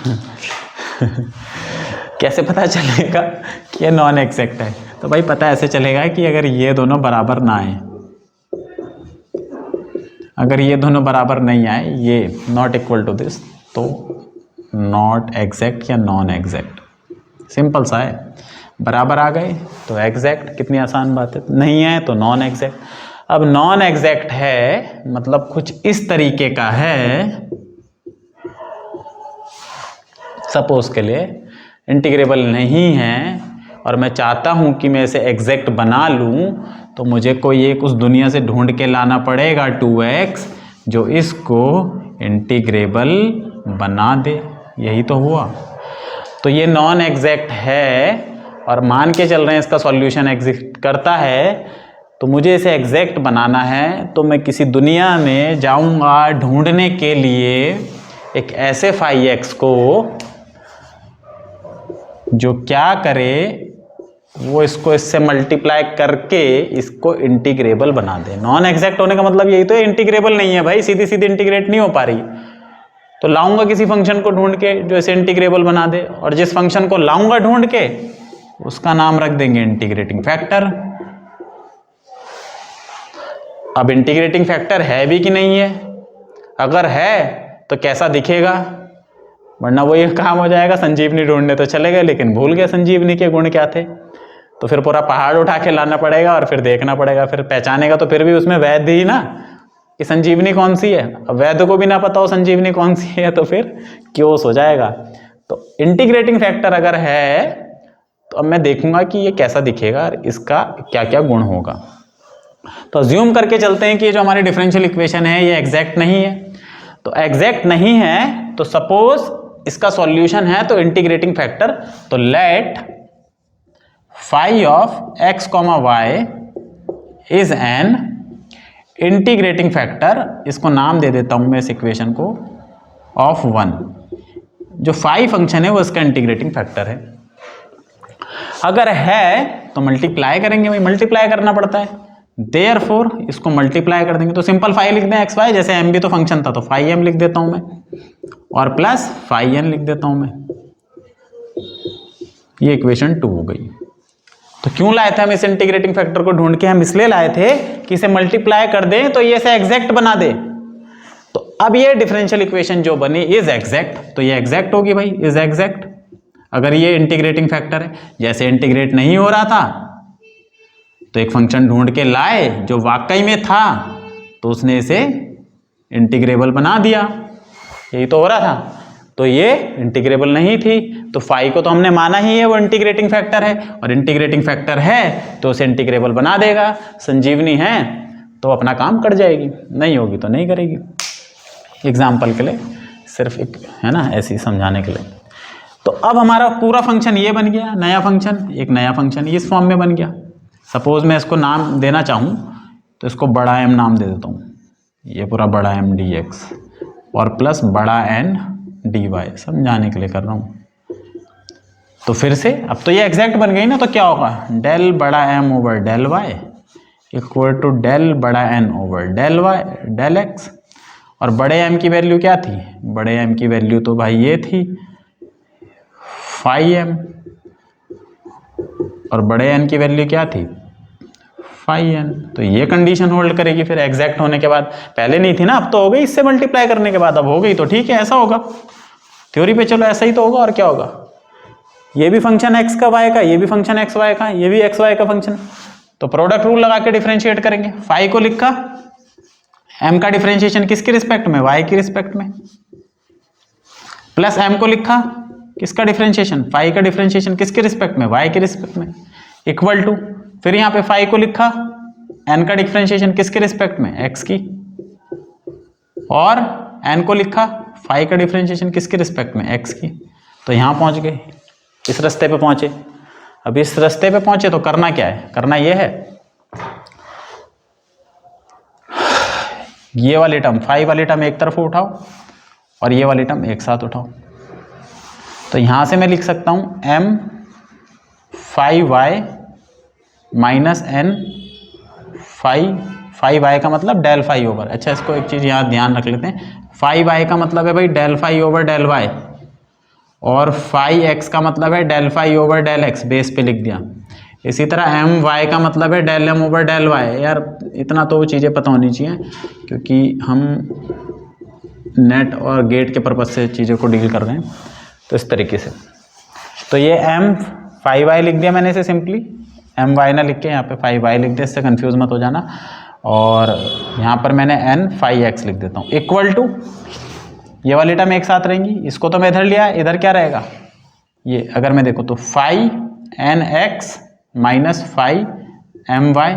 कैसे पता चलेगा कि ये नॉन एग्जैक्ट है। तो भाई पता ऐसे चलेगा कि अगर ये दोनों बराबर ना आए, अगर ये दोनों बराबर नहीं आए, ये नॉट इक्वल टू दिस, तो नॉट एग्जैक्ट या नॉन एग्जैक्ट। सिंपल सा है, बराबर आ गए तो एग्जैक्ट, कितनी आसान बात है, नहीं है तो नॉन एग्जैक्ट। अब नॉन एग्जैक्ट है मतलब कुछ इस तरीके का है, सपोज के लिए इंटीग्रेबल नहीं है और मैं चाहता हूं कि मैं इसे एग्जैक्ट बना लूं, तो मुझे कोई एक उस दुनिया से ढूंढ के लाना पड़ेगा 2x जो इसको इंटीग्रेबल बना दे। यही तो हुआ। तो ये नॉन एग्जैक्ट है और मान के चल रहे हैं इसका सॉल्यूशन एग्जिस्ट करता है, तो मुझे इसे एग्जैक्ट बनाना है, तो मैं किसी दुनिया में जाऊंगा ढूंढने के लिए एक ऐसे फाई एक्स को जो क्या करे, वो इसको इससे मल्टीप्लाई करके इसको इंटीग्रेबल बना दे। नॉन एग्जैक्ट होने का मतलब यही तो है, इंटीग्रेबल नहीं है भाई, सीधी सीधी इंटीग्रेट नहीं हो पा रही, तो लाऊंगा किसी फंक्शन को ढूंढ के जो इसे इंटीग्रेबल बना दे, और जिस फंक्शन को लाऊंगा ढूंढ के उसका नाम रख देंगे इंटीग्रेटिंग फैक्टर। अब इंटीग्रेटिंग फैक्टर है भी कि नहीं है, अगर है तो कैसा दिखेगा, वरना वो ये काम हो जाएगा संजीवनी ढूंढने तो चले गए लेकिन भूल गए संजीवनी के गुण क्या थे, तो फिर पूरा पहाड़ उठा के लाना पड़ेगा और फिर देखना पड़ेगा, फिर पहचानेगा तो फिर भी उसमें वैध ही ना, कि संजीवनी कौन सी है। अब वैद्य को भी ना पता हो संजीवनी कौन सी है तो फिर क्योस हो जाएगा। तो इंटीग्रेटिंग फैक्टर अगर है तो अब मैं देखूंगा कि ये कैसा दिखेगा और इसका क्या क्या गुण होगा। तो अज्यूम करके चलते हैं कि ये जो हमारी डिफरेंशियल इक्वेशन है ये एग्जैक्ट नहीं है। तो एग्जैक्ट नहीं है तो सपोज इसका सॉल्यूशन है तो इंटीग्रेटिंग फैक्टर, तो let phi of x comma y is an integrating factor, इसको नाम दे देता हूं मैं इस इक्वेशन को, ऑफ 1। जो फाई फंक्शन है वो इसका इंटीग्रेटिंग फैक्टर है। अगर है तो मल्टीप्लाई करेंगे, भाई मल्टीप्लाई करना पड़ता है, देयरफॉर इसको मल्टीप्लाई कर देंगे। तो सिंपल फाई लिख दें एक्स वाई, जैसे एम भी तो फंक्शन था तो फाई एम लिख देता हूं मैं, और प्लस फाई एन लिख देता हूं मैं। ये इक्वेशन 2 हो गई। तो क्यों लाए थे हम इस इंटीग्रेटिंग फैक्टर को ढूंढ के? हम इसलिए लाए थे कि इसे मल्टीप्लाई कर दें तो ये इसे एग्जैक्ट बना दे। तो अब ये डिफरेंशियल इक्वेशन जो बनी इज एग्जैक्ट, तो ये एग्जैक्ट होगी भाई, इज एग्जैक्ट अगर ये इंटीग्रेटिंग फैक्टर है। जैसे इंटीग्रेट नहीं हो रहा था तो एक फंक्शन ढूंढ के लाए जो वाकई में था, तो उसने इसे इंटीग्रेबल बना दिया, यही तो हो रहा था। तो ये इंटीग्रेबल नहीं थी, तो फाई को तो हमने माना ही है वो इंटीग्रेटिंग फैक्टर है, और इंटीग्रेटिंग फैक्टर है तो उसे इंटीग्रेबल बना देगा। संजीवनी है तो अपना काम कर जाएगी, नहीं होगी तो नहीं करेगी। एग्जाम्पल के लिए सिर्फ एक है ना, ऐसे ही समझाने के लिए। तो अब हमारा पूरा फंक्शन ये बन गया, नया फंक्शन, एक नया फंक्शन इस फॉर्म में बन गया। सपोज मैं इसको नाम देना चाहूँ तो इसको बड़ा एम नाम दे देता हूँ, ये पूरा बड़ा एम डी एक्स और प्लस बड़ा एन डी वाई, समझाने के लिए कर रहा हूँ। तो फिर से अब तो ये एग्जैक्ट बन गई ना, तो क्या होगा, डेल बड़ा M over del Y equal to del बड़ा N over del Y del X. और बड़े एम की वैल्यू क्या थी? बड़े एम की वैल्यू तो भाई ये थी फाई एम, और बड़े एन की वैल्यू क्या थी? Phi n. तो ये कंडीशन होल्ड करेगी फिर एग्जैक्ट होने के बाद। पहले नहीं थी ना, अब तो हो गई इससे मल्टीप्लाई करने के बाद, अब हो गई तो ठीक है, ऐसा होगा थ्योरी पे, चलो ऐसा ही तो होगा और क्या होगा। ये भी फंक्शन एक्स का वाई का, ये भी फंक्शन एक्स वाई का, ये भी एक्स वाई का फंक्शन। तो प्रोडक्ट रूल लगा के डिफरेंशिएट करेंगे। फाई को लिखा, एम का डिफरेंशिएशन किसके रिस्पेक्ट में? वाई की रिस्पेक्ट में, प्लस एम को लिखा, किसका डिफरेंशिएशन? फाई का डिफरेंशिएशन किसके रिस्पेक्ट में? वाई के रिस्पेक्ट में, इक्वल टू, फिर यहाँ पे फाई को लिखा, एन का डिफरेंशिएशन किसके रिस्पेक्ट में? एक्स की, और एन को लिखा, फाई का डिफरेंशिएशन किसके रिस्पेक्ट में? एक्स की। तो यहाँ पहुंच गए, इस रास्ते पे पहुंचे। अब इस रास्ते पे पहुंचे तो करना क्या है? करना ये है, ये वाली टर्म, फाई वाली टर्म एक तरफ उठाओ और ये वाली टर्म एक साथ उठाओ। तो यहां से मैं लिख सकता हूं m phi y minus n phi, phi y का मतलब डेल फाई ओवर, अच्छा इसको एक चीज यहां ध्यान रख लेते हैं, फाई वाई का मतलब है भाई del phi over del y, और फाई एक्स का मतलब है del phi over del x, base पे लिख दिया। इसी तरह एम वाई का मतलब है del m over del y. यार इतना तो वो चीज़ें पता होनी चाहिए, क्योंकि हम नेट और गेट के पर्पज से चीज़ों को डील कर रहे हैं, तो इस तरीके से। तो ये एम फाई वाई लिख दिया मैंने इसे सिंपली, एम वाई ना लिख के यहाँ पे फाई वाई लिख दिया, इससे कंफ्यूज मत हो जाना। और यहाँ पर मैंने एन फाई एक्स लिख देता हूँ, इक्वल टू, ये वाली टर्म एक साथ रहेंगी, इसको तो मैं इधर लिया, इधर क्या रहेगा, ये अगर मैं देखो तो phi N x minus phi m Y,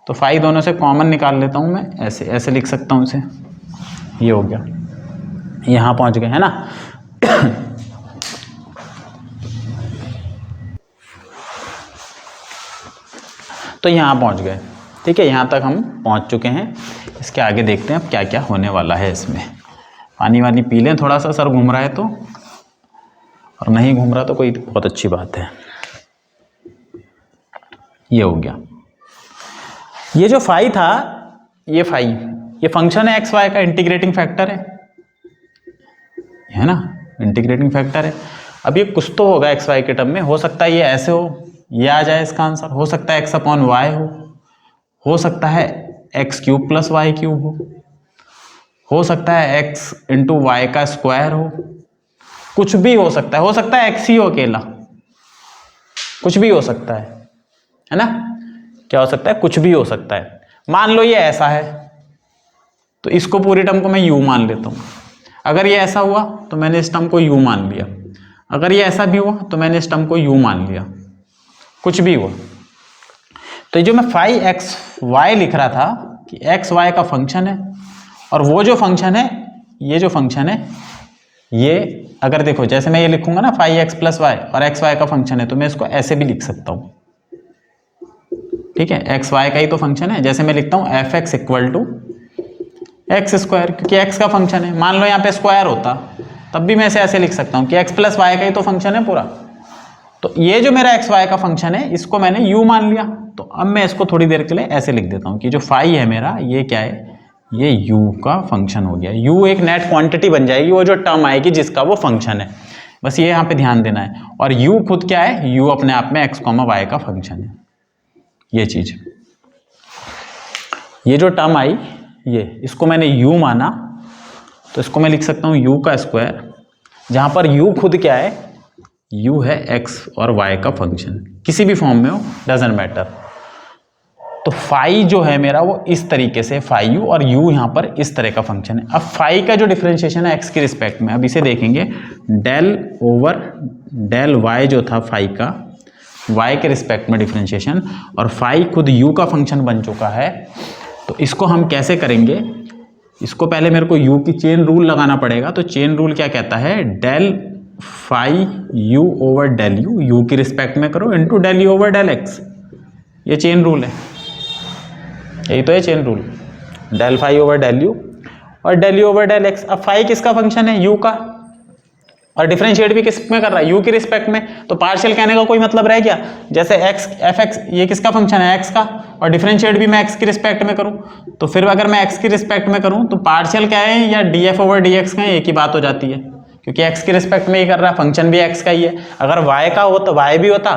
तो फाई दोनों से कॉमन निकाल लेता हूँ मैं, ऐसे ऐसे लिख सकता हूँ इसे, ये हो गया, यहाँ पहुँच गए है ना। तो यहाँ पहुँच गए, ठीक है, यहाँ तक हम पहुँच चुके हैं। इसके आगे देखते हैं अब क्या क्या होने वाला है इसमें। पानी वानी पी लें थोड़ा सा, सर घूम रहा है तो, और नहीं घूम रहा तो कोई बहुत अच्छी बात है। ये हो गया, ये जो फाई था, ये फाई, ये फंक्शन है एक्स वाई का, इंटीग्रेटिंग फैक्टर है ना, इंटीग्रेटिंग फैक्टर है। अब ये कुछ तो होगा एक्स वाई के टर्म में, हो सकता है ये ऐसे हो, ये आ जाए इसका आंसर, हो सकता है एक्स अपॉन वाई हो सकता है x cube plus y cube हो सकता है एक्स इंटू वाई का स्क्वायर हो, कुछ भी हो सकता है एक्स ही हो अकेला, कुछ भी हो सकता है ना, क्या हो सकता है, कुछ भी हो सकता है। मान लो ये ऐसा है, तो इसको पूरी टर्म को मैं u मान लेता हूँ। अगर ये ऐसा हुआ तो मैंने इस टर्म को u मान लिया, अगर ये ऐसा भी हुआ तो मैंने इस टर्म को u मान लिया, कुछ भी हुआ। तो ये जो मैं फाई एक्स वाई लिख रहा था कि एक्स वाई का फंक्शन है, और वो जो फंक्शन है, ये जो फंक्शन है, ये अगर देखो जैसे मैं ये लिखूंगा ना फाई एक्स प्लस वाई, और एक्स वाई का फंक्शन है, तो मैं इसको ऐसे भी लिख सकता हूँ, ठीक है। एक्स वाई का ही तो फंक्शन है। जैसे मैं लिखता हूँ f x equal to x square, क्योंकि एक्स का फंक्शन है। मान लो यहाँ पे स्क्वायर होता तब भी मैं इसे ऐसे लिख सकता हूँ कि एक्स प्लस वाई का ही तो फंक्शन है पूरा। तो ये जो मेरा एक्स वाई का फंक्शन है, इसको मैंने यू मान लिया। तो अब मैं इसको थोड़ी देर के लिए ऐसे लिख देता हूँ कि जो फाई है मेरा, ये क्या है, ये u का फंक्शन हो गया। u एक नेट क्वांटिटी बन जाएगी, वो जो टर्म आएगी जिसका वो फंक्शन है, बस ये यहाँ पे ध्यान देना है। और u खुद क्या है, u अपने आप में x, y का फंक्शन है। ये चीज, ये जो टर्म आई, ये इसको मैंने u माना, तो इसको मैं लिख सकता हूँ u का स्क्वायर, जहां पर u खुद क्या है, u है x और y का फंक्शन, किसी भी फॉर्म में हो, डजेंट मैटर। तो फाई जो है मेरा वो इस तरीके से फाई यू, और यू यहाँ पर इस तरह का फंक्शन है। अब फाई का जो डिफरेंशिएशन है एक्स के रिस्पेक्ट में, अब इसे देखेंगे, डेल ओवर डेल वाई जो था फाई का, वाई के रिस्पेक्ट में डिफरेंशिएशन, और फाई खुद यू का फंक्शन बन चुका है। तो इसको हम कैसे करेंगे, इसको पहले मेरे को यू की चेन रूल लगाना पड़ेगा। तो चेन रूल क्या कहता है, del phi U over del U, U की रिस्पेक्ट में करो, into del you over del x. ये चेन रूल है, यही तो है chain rule, del phi over del U और del you over del X. अब फाई किसका फंक्शन है, यू का, और डिफरेंशिएट भी किस में कर रहा है, यू के रिस्पेक्ट में। तो पार्शियल कहने का कोई मतलब रह गया, जैसे एक्स एफ एक्स ये किसका फंक्शन है, एक्स का, और डिफरेंशिएट भी मैं एक्स की रिस्पेक्ट में करूं। तो फिर अगर मैं एक्स की रिस्पेक्ट में करूं तो पार्शियल क्या है, या D F over d x का है, एक ही बात हो जाती है, क्योंकि एक्स की रिस्पेक्ट में ही कर रहा है, फंक्शन भी एक्स का ही है। अगर वाई का होता, वाई भी होता,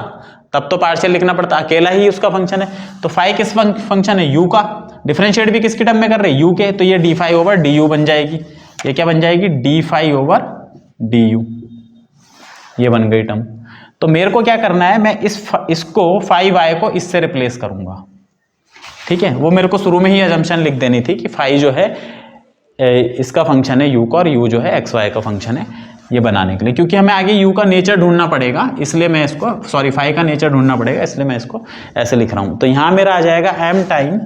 तब तो पार्शियल लिखना पड़ता, अकेला ही उसका फंक्शन है। तो फाई किस फंक्शन है, यू का, डिफरेंशिएट भी किसकी टर्म में कर रहे हैं, यू के, तो ये D phi over D u बन जाएगी। ये क्या बन जाएगी, d phi over D u, ये बन गई टर्म। तो मेरे को क्या करना है, मैं इसको फाई वाई को इससे रिप्लेस करूंगा, ठीक है। वो मेरे को शुरू में ही अजम्पशन लिख देनी थी कि फाई जो है इसका फंक्शन है यू का, और यू जो है एक्स वाई का फंक्शन है, ये बनाने के लिए, क्योंकि हमें आगे u का नेचर ढूंढना पड़ेगा, इसलिए मैं इसको, सॉरी फाई का नेचर ढूंढना पड़ेगा, इसलिए मैं इसको ऐसे लिख रहा हूं। तो यहां मेरा आ जाएगा m time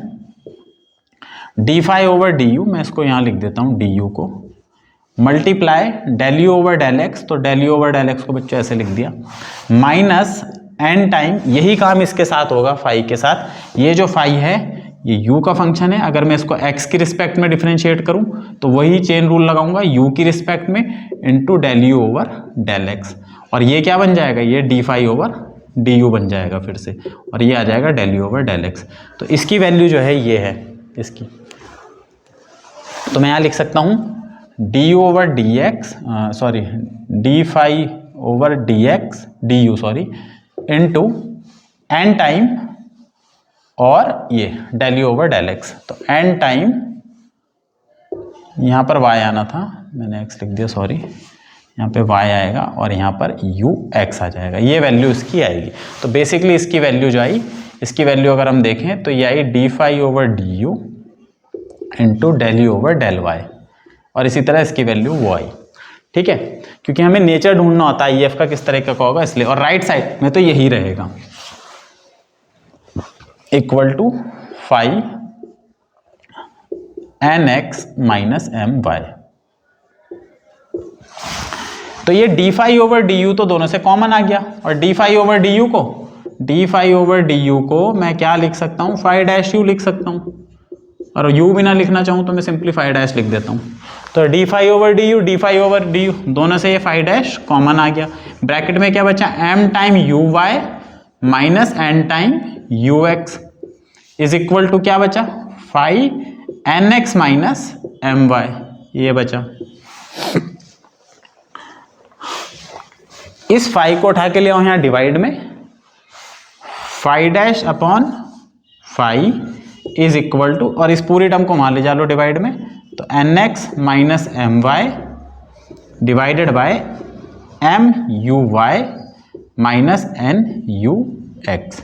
D phi over D U, मैं इसको यहां लिख देता हूं डी यू को, multiply del you over del x, तो del you over del X को बच्चों ऐसे लिख दिया, माइनस n टाइम, यही काम इसके साथ होगा फाई के साथ। ये जो फाई है ये u का फंक्शन है, अगर मैं इसको x की रिस्पेक्ट में डिफरेंशिएट करूं तो वही चेन रूल लगाऊंगा u की रिस्पेक्ट में, into del u over del x, और ये क्या बन जाएगा, ये D phi over D u बन जाएगा फिर से, और ये आ जाएगा del u over del x। तो इसकी वैल्यू जो है ये है इसकी, तो मैं यहाँ लिख सकता हूँ d u over d x, sorry d phi over d x d u, sorry, into n time, और ये del you over del x. तो n टाइम, यहाँ पर y आना था, मैंने x लिख दिया, सॉरी, यहाँ पे y आएगा और यहाँ पर u x आ जाएगा, ये वैल्यू इसकी आएगी। तो बेसिकली इसकी वैल्यू जो आई, इसकी वैल्यू अगर हम देखें तो ये आई d phi over D u into del you over del y, और इसी तरह इसकी वैल्यू वो आई, ठीक है, क्योंकि हमें नेचर ढूंढना होता है EF का किस तरह का होगा, इसलिए। और राइट साइड में तो यही रहेगा, equal to phi N x minus M Y. तो ये D phi over D U तो दोनों से कॉमन आ गया, और D phi over D U को, D phi over D U को मैं क्या लिख सकता हूं, फाई डैश यू लिख सकता हूं, और यू भी ना लिखना चाहूं तो मैं सिंपली फाई डैश लिख देता हूं। तो d phi over D u, d phi over D u, दोनों से ये फाई डैश कॉमन आ गया। ब्रैकेट में क्या बचा, m time u y minus n time u x is equal to क्या बचा, phi N x minus M y, ये बचा। इस फाई को उठा के ले आओ यहाँ डिवाइड में, phi dash upon phi is equal to, और इस पूरी टर्म को मान ले जा लो डिवाइड में, तो n x minus M y divided by m u y minus n u x.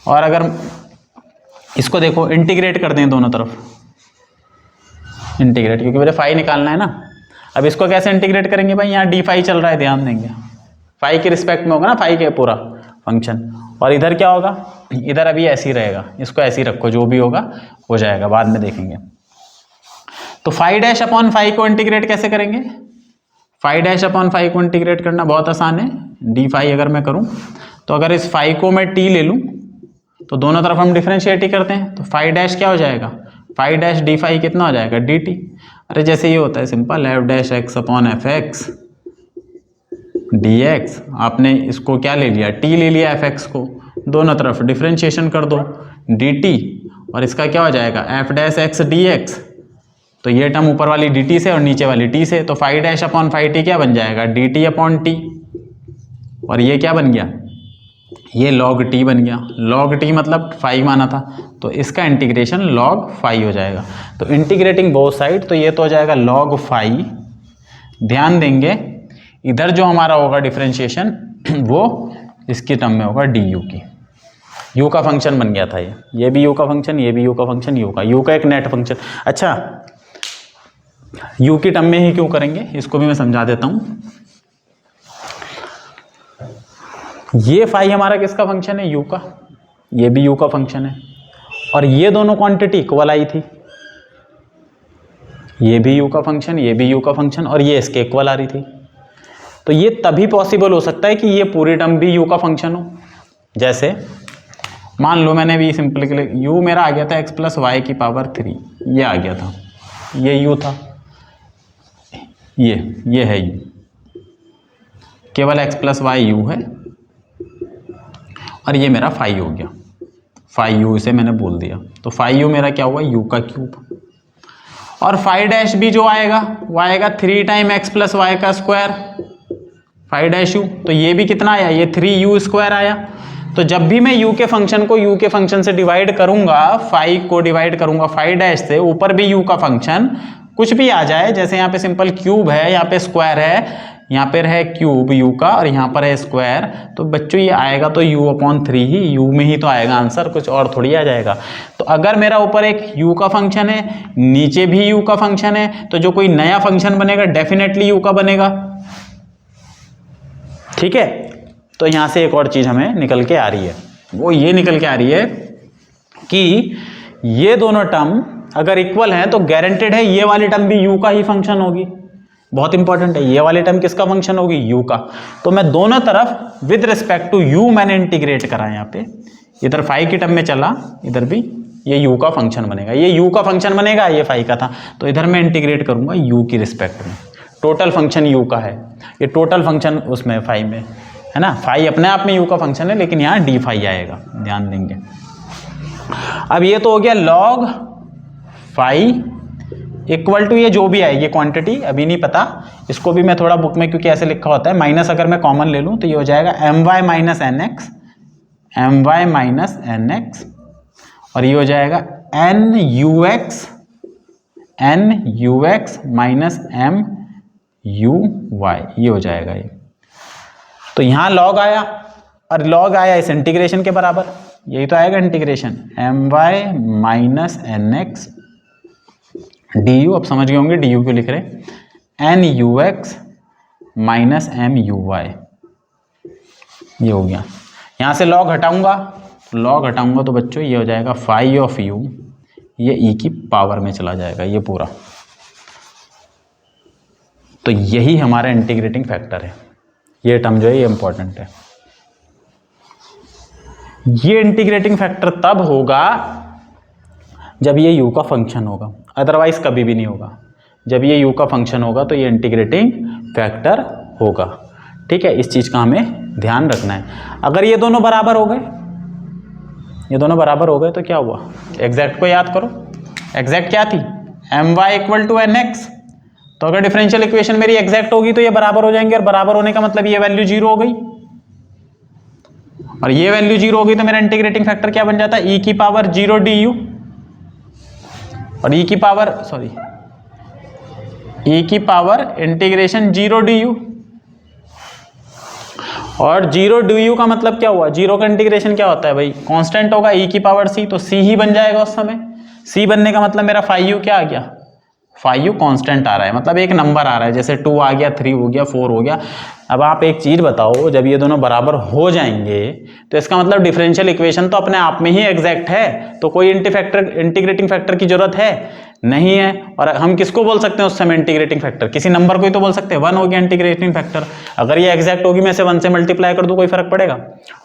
और अगर इसको देखो इंटीग्रेट कर दें दोनों तरफ, इंटीग्रेट, क्योंकि मुझे फाई निकालना है ना। अब इसको कैसे इंटीग्रेट करेंगे भाई, यहाँ डी फाई चल रहा है, ध्यान देंगे फाई के रिस्पेक्ट में होगा ना फाई के पूरा फंक्शन। और इधर क्या होगा, इधर अभी ऐसे ही रहेगा, इसको ऐसे ही रखो, जो भी होगा हो जाएगा, बाद में देखेंगे। तो फाई डैश अपॉन फाई को इंटीग्रेट कैसे करेंगे, फाई डैश अपॉन फाई को इंटीग्रेट करना बहुत आसान है। डी फाई अगर मैं करूं तो अगर इस फाई को मैं टी ले लूं तो दोनों तरफ हम डिफरेंशिएट ही करते हैं, तो फाई डैश क्या हो जाएगा, फाई डैश डी फाई कितना हो जाएगा, डी टी। अरे जैसे ये होता है simple, F dash x upon F x D x. आपने इसको क्या ले लिया, टी ले लिया एफ एक्स को, दोनों तरफ डिफरेंशिएशन कर दो डी टी, और इसका क्या हो जाएगा F dash x D x. तो ये टर्म ऊपर वाली डी टी से और नीचे वाली टी से, तो phi dash upon phi t क्या बन जाएगा, डी टी अपॉन टी। और ये क्या बन गया, ये लॉग टी बन गया। लॉग टी मतलब फाई माना था, तो इसका इंटीग्रेशन लॉग फाई हो जाएगा। तो इंटीग्रेटिंग बोथ साइड, तो ये तो हो जाएगा लॉग फाई। ध्यान देंगे इधर जो हमारा होगा डिफरेंशिएशन वो इसकी टर्म में होगा डी यू की। यू का फंक्शन बन गया था ये भी यू का फंक्शन, ये भी यू का फंक्शन, यू का एक नेट फंक्शन। अच्छा, यू की टर्म में ही क्यों करेंगे, इसको भी मैं समझा देता हूं। ये फाई हमारा किसका फंक्शन है, यू का, ये भी यू का फंक्शन है, और ये दोनों क्वांटिटी इक्वल आई थी, ये भी यू का फंक्शन, ये भी यू का फंक्शन, और ये इसके इक्वल आ रही थी। तो ये तभी पॉसिबल हो सकता है कि ये पूरी टर्म भी यू का फंक्शन हो। जैसे मान लो मैंने भी सिंपल के लिए यू मेरा आ गया था एक्स प्लस वाई की पावर 3, ये आ गया था, ये यू था, ये है यू, केवल एक्स प्लस वाई यू है, और ये मेरा फाई हो गया, फाई यू इसे मैंने बोल दिया। तो फाई यू मेरा क्या हुआ, यू का क्यूब। और फाई डैश भी जो आएगा वो आएगा 3 टाइम एक्स प्लस वाई का स्क्वायर, फाई डैश यू। तो ये भी कितना आया, ये 3 यू स्क्वायर आया। तो जब भी मैं यू के फंक्शन को यू के फंक्शन से डिवाइड करूंगा, फाई को डिवाइड करूंगा फाई डैश से, ऊपर भी यू का फंक्शन कुछ भी आ जाए, जैसे यहाँ पे सिंपल क्यूब है, यहाँ पे स्क्वायर है, यहाँ पर है क्यूब यू का, और यहाँ पर है स्क्वायर, तो बच्चों ये आएगा तो u अपॉन 3 ही, u में ही तो आएगा आंसर, कुछ और थोड़ी आ जाएगा। तो अगर मेरा ऊपर एक u का फंक्शन है, नीचे भी u का फंक्शन है, तो जो कोई नया फंक्शन बनेगा डेफिनेटली u का बनेगा। ठीक है, तो यहाँ से एक और चीज हमें निकल के आ रही है, वो ये निकल के आ रही है कि ये दोनों टर्म अगर इक्वल हैं तो गारंटेड है ये वाली टर्म भी u का ही फंक्शन होगी। बहुत इंपॉर्टेंट है, ये वाली टर्म किसका फंक्शन होगी, u का। तो मैं दोनों तरफ विद रिस्पेक्ट टू u मैंने इंटीग्रेट करा, यहाँ पे इधर फाई की टर्म में चला, इधर भी ये u का फंक्शन बनेगा, ये u का फंक्शन बनेगा, ये फाई का था, तो इधर मैं इंटीग्रेट करूंगा u की रिस्पेक्ट में। टोटल फंक्शन u का है, ये टोटल फंक्शन उसमें फाई में है ना, फाई अपने आप में u का फंक्शन है, लेकिन यहाँ डी फाई आएगा, ध्यान देंगे। अब ये तो हो गया लॉग फाई इक्वल टू ये जो भी आएगी क्वांटिटी, अभी नहीं पता, इसको भी मैं थोड़ा बुक में, क्योंकि ऐसे लिखा होता है, माइनस अगर मैं कॉमन ले लूँ तो ये हो जाएगा my minus n x, my minus n x, और ये हो जाएगा nux माइनस muy, ये हो जाएगा ये। तो यहाँ लॉग आया, और लॉग आया इस इंटीग्रेशन के बराबर, यही तो आएगा integration my minus n x d u. अब समझ गए होंगे डी यू क्यों लिख रहे, n u x minus m u y, ये हो गया। यहाँ से लॉग हटाऊंगा, लॉग हटाऊंगा तो बच्चों ये हो जाएगा फाई ऑफ यू, ये ई की पावर में चला जाएगा ये पूरा। तो यही हमारा इंटीग्रेटिंग फैक्टर है, ये टर्म जो है ये इंपॉर्टेंट है। ये इंटीग्रेटिंग फैक्टर तब होगा जब ये u का फंक्शन होगा, अदरवाइज कभी भी नहीं होगा। जब ये u का फंक्शन होगा तो ये इंटीग्रेटिंग फैक्टर होगा। ठीक है, इस चीज का हमें ध्यान रखना है। अगर ये दोनों बराबर हो गए, ये दोनों बराबर हो गए तो क्या हुआ, एग्जैक्ट को याद करो, एग्जैक्ट क्या थी, my equal to n x. तो अगर डिफरेंशियल इक्वेशन मेरी एग्जैक्ट होगी तो ये बराबर हो जाएंगे, और बराबर होने का मतलब ये वैल्यू 0 हो गई, और ये वैल्यू 0 होगी तो मेरा इंटीग्रेटिंग फैक्टर क्या बन जाता है, e की पावर 0 du, और e की पावर e की पावर इंटीग्रेशन 0 du, और 0 du का मतलब क्या हुआ, 0 का इंटीग्रेशन क्या होता है भाई, कांस्टेंट होगा e की पावर c, तो c ही बन जाएगा उस समय। c बनने का मतलब मेरा फाई यू क्या आ गया, 5 कांस्टेंट आ रहा है, मतलब एक नंबर आ रहा है, जैसे 2 आ गया, 3 हो गया, 4 हो गया। अब आप एक चीज बताओ, जब ये दोनों बराबर हो जाएंगे तो इसका मतलब डिफरेंशियल इक्वेशन तो अपने आप में ही एग्जैक्ट है, तो कोई इंटीग्रेटिंग फैक्टर की जरूरत है नहीं है। और हम किसको बोल सकते हैं उस समय इंटीग्रेटिंग फैक्टर? किसी नंबर को ही तो बोल सकते हैं। 1 हो गया इंटीग्रेटिंग फैक्टर। अगर ये एग्जैक्ट होगी, मैं इसे 1 से मल्टीप्लाई कर दूं, कोई फर्क पड़ेगा?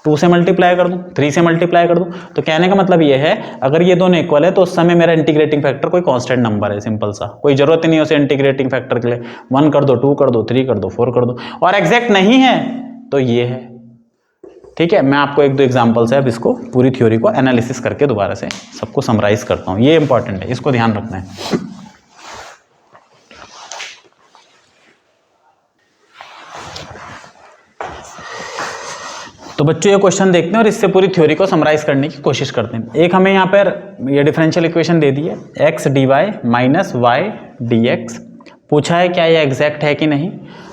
2 से मल्टीप्लाई कर दूं, 3 से मल्टीप्लाई कर दूं, तो कहने का मतलब ये है अगर ये दोनों इक्वल है तो उस समय मेरा इंटीग्रेटिंग फैक्टर कोई कांस्टेंट नंबर है, सिंपल सा, कोई जरूरत ही नहीं है उसे इंटीग्रेटिंग फैक्टर के लिए। 1 कर दो, 2 कर दो, 3 कर दो, 4 कर दो, और एग्जैक्ट नहीं है तो ये है। ठीक है, मैं आपको एक दो एग्जांपल से अब इसको पूरी थ्योरी को एनालिसिस करके दोबारा से सबको समराइज करता हूं। ये इंपॉर्टेंट है, इसको ध्यान रखना है। तो बच्चों ये क्वेश्चन देखते हैं और इससे पूरी थ्योरी को समराइज करने की कोशिश करते हैं। एक हमें यहाँ पर ये डिफरेंशियल इक्वेशन दे दी है, x dy minus y dx। पूछा है क्या ये एग्जैक्ट है कि नहीं।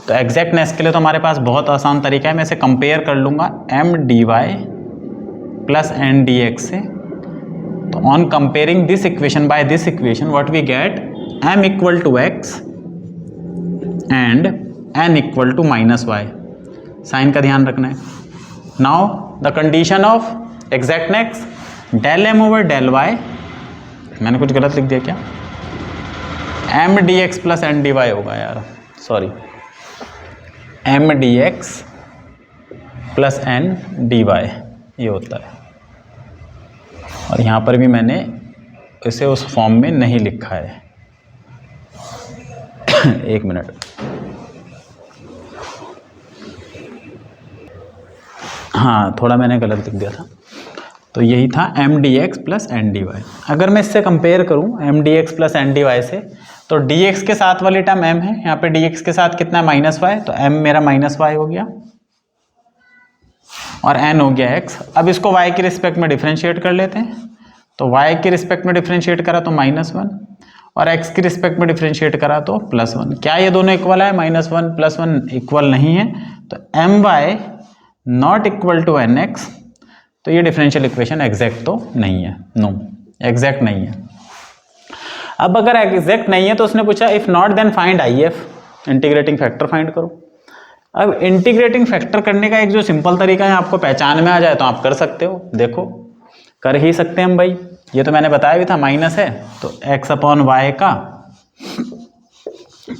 तो एग्जैक्टनेस के लिए तो हमारे पास बहुत आसान तरीका है, मैं इसे कंपेयर कर लूंगा m dy plus n dx से। तो on comparing this equation by this equation what we get, m equal to x and n equal to minus y। Sign का ध्यान रखना है। Now the condition of exactness, del m over del y, मैंने कुछ गलत लिख दिया क्या? m dx plus n dy होगा यार, sorry, m dx plus n dy ये होता है। और यहाँ पर भी मैंने इसे उस फॉर्म में नहीं लिखा है। एक मिनट, हाँ थोड़ा मैंने गलत लिख दिया था। तो यही था m dx plus n dy। अगर मैं इससे कंपेयर करूं m dx plus n dy से, तो dx के साथ वाली टर्म m है, यहाँ पे dx के साथ कितना है माइनस y, तो m मेरा माइनस y हो गया और n हो गया x। अब इसको y के रिस्पेक्ट में डिफ्रेंशिएट कर लेते हैं। तो y के रिस्पेक्ट में डिफ्रेंशिएट करा तो -1 और x के रिस्पेक्ट में डिफ्रेंशिएट करा तो +1। क्या ये दोनों इक्वल है? -1 + 1 इक्वल नहीं है, तो my not equal to nx। तो ये डिफरेंशियल इक्वेशन एग्जैक्ट तो नहीं है, नो एग्जैक्ट नहीं है। अब अगर एग्जैक्ट नहीं है तो उसने पूछा if not then find IF, integrating factor find करो। अब इंटीग्रेटिंग फैक्टर करने का एक जो सिंपल तरीका है, आपको पहचान में आ जाए तो आप कर सकते हो। देखो कर ही सकते हैं हम भाई, ये तो मैंने बताया भी था, माइनस है तो x अपॉन वाई का,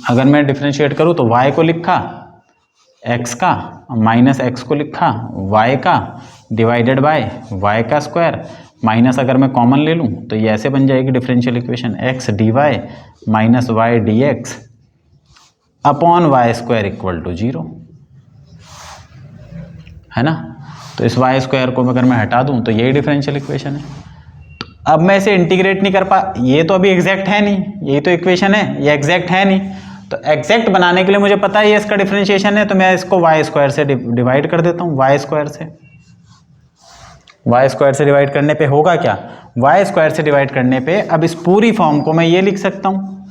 अगर मैं डिफ्रेंशिएट करूँ तो y को लिखा x का, माइनस x को लिखा y का, डिवाइडेड बाय y का स्क्वायर, माइनस अगर मैं कॉमन ले लूँ तो ये ऐसे बन जाएगी differential equation, x dy minus y dx upon y square equal to 0, है ना। तो इस y स्क्वायर को अगर मैं हटा दूँ तो यही डिफरेंशियल इक्वेशन है। तो अब मैं इसे इंटीग्रेट नहीं कर पा, ये तो अभी एग्जैक्ट है नहीं, यही तो इक्वेशन है, ये एग्जैक्ट है नहीं। तो एग्जैक्ट बनाने के लिए मुझे पता है ये इसका डिफरेंशिएशन है, तो मैं इसको वाई स्क्वायर से डिवाइड कर देता हूँ। वाई स्क्वायर से डिवाइड करने पे होगा क्या, वाई स्क्वायर से डिवाइड करने पे अब इस पूरी फॉर्म को मैं ये लिख सकता हूँ,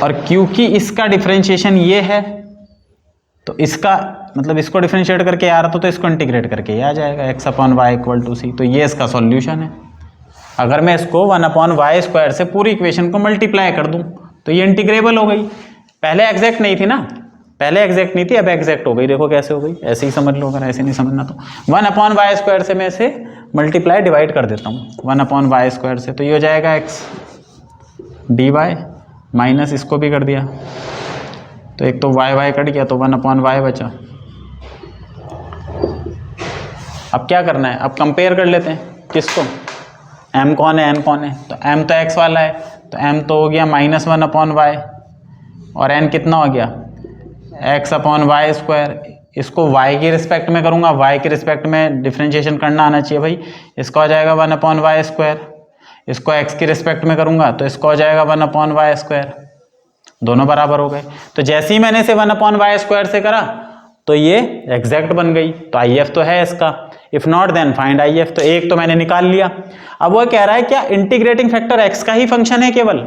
और क्योंकि इसका डिफरेंशिएशन ये है तो इसका मतलब इसको डिफरेंशिएट करके आ रहा था तो इसको इंटीग्रेट करके ये आ जाएगा x upon Y equal to C. तो ये इसका सॉल्यूशन है। अगर मैं इसको 1 अपॉन वाई स्क्वायर से पूरी इक्वेशन को मल्टीप्लाई कर दूं तो ये इंटीग्रेबल हो गई। पहले एग्जैक्ट नहीं थी ना, पहले एग्जैक्ट नहीं थी, अब एग्जैक्ट हो गई। देखो कैसे हो गई, ऐसे ही समझ लो, अगर ऐसे नहीं समझना तो 1 अपॉन वाई स्क्वायर से मैं इसे मल्टीप्लाई डिवाइड कर देता हूँ 1 अपॉन वाई स्क्वायर से, तो ये हो जाएगा x dy माइनस इसको भी कर दिया, तो एक तो y कट गया तो 1 अपॉन वाई बचा। अब क्या करना है, अब कंपेयर कर लेते हैं किसको, m कौन है n कौन है। तो m तो x वाला है, तो m तो हो गया -1 अपॉन वाई, और n कितना हो गया x अपॉन वाई स्क्वायर। इसको y के रिस्पेक्ट में करूँगा, y के रिस्पेक्ट में डिफरेंशिएशन करना आना चाहिए भाई। इसका हो जाएगा 1 अपॉन वाई स्क्वायर। इसको x के रिस्पेक्ट में करूँगा तो इसका हो जाएगा 1 अपॉन वाई स्क्वायर, दोनों बराबर हो गए। तो जैसे ही मैंने इसे 1 अपॉन वाई स्क्वायर से करा तो ये एग्जैक्ट बन गई, तो IF तो है इसका। If not then find IF, तो एक तो मैंने निकाल लिया। अब वो कह रहा है क्या इंटीग्रेटिंग फैक्टर x का ही फंक्शन है केवल।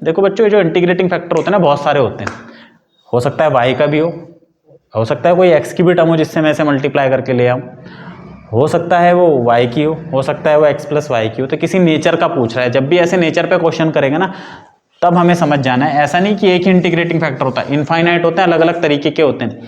देखो बच्चों, जो इंटीग्रेटिंग फैक्टर होते हैं ना बहुत सारे होते हैं, हो सकता है y का भी हो सकता है कोई x की भी टर्म हो जिससे मैं इसे मल्टीप्लाई करके ले आऊँ, हो सकता है वो y की हो सकता है वो x प्लस वाई की हो। तो किसी नेचर का पूछ रहा है। जब भी ऐसे नेचर पे क्वेश्चन करेंगे ना, तब हमें समझ जाना है, ऐसा नहीं कि एक ही इंटीग्रेटिंग फैक्टर होता है, इनफाइनाइट होते हैं, अलग अलग तरीके के होते हैं।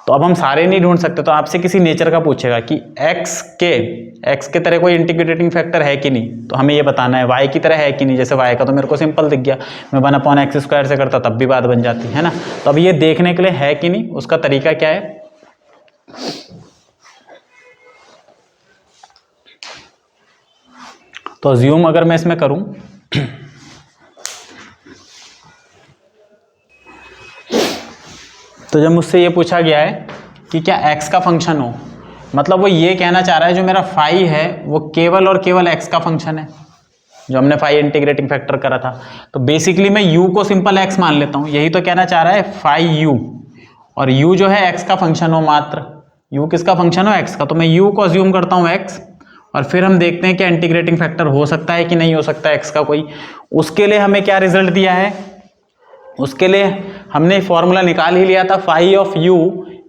तो अब हम सारे नहीं ढूंढ सकते, तो आपसे किसी नेचर का पूछेगा कि x के तरह कोई इंटीग्रेटिंग फैक्टर है कि नहीं, तो हमें ये बताना है y की तरह है कि नहीं। जैसे y का तो मेरे को सिंपल दिख गया, मैं 1/x² से करता तब भी बात बन जाती है ना। तो अब ये देखने के लिए है कि नहीं, उसका तरीका क्या है, तो अज्यूम अगर मैं इसमें करूं तो जब मुझसे ये पूछा गया है कि क्या x का फंक्शन हो, मतलब वो ये कहना चाह रहा है जो मेरा फाई है वो केवल और केवल x का फंक्शन है, जो हमने फाई इंटीग्रेटिंग फैक्टर करा था। तो बेसिकली मैं u को सिंपल x मान लेता हूँ, यही तो कहना चाह रहा है फाई u, और u जो है x का फंक्शन हो मात्र। u किसका फंक्शन हो, x का। तो मैं u को अज्यूम करता हूँ x, और फिर हम देखते हैं कि इंटीग्रेटिंग फैक्टर हो सकता है कि नहीं हो सकता है x का कोई। उसके लिए हमें क्या रिजल्ट दिया है, उसके लिए हमने फॉर्मूला निकाल ही लिया था, phi of u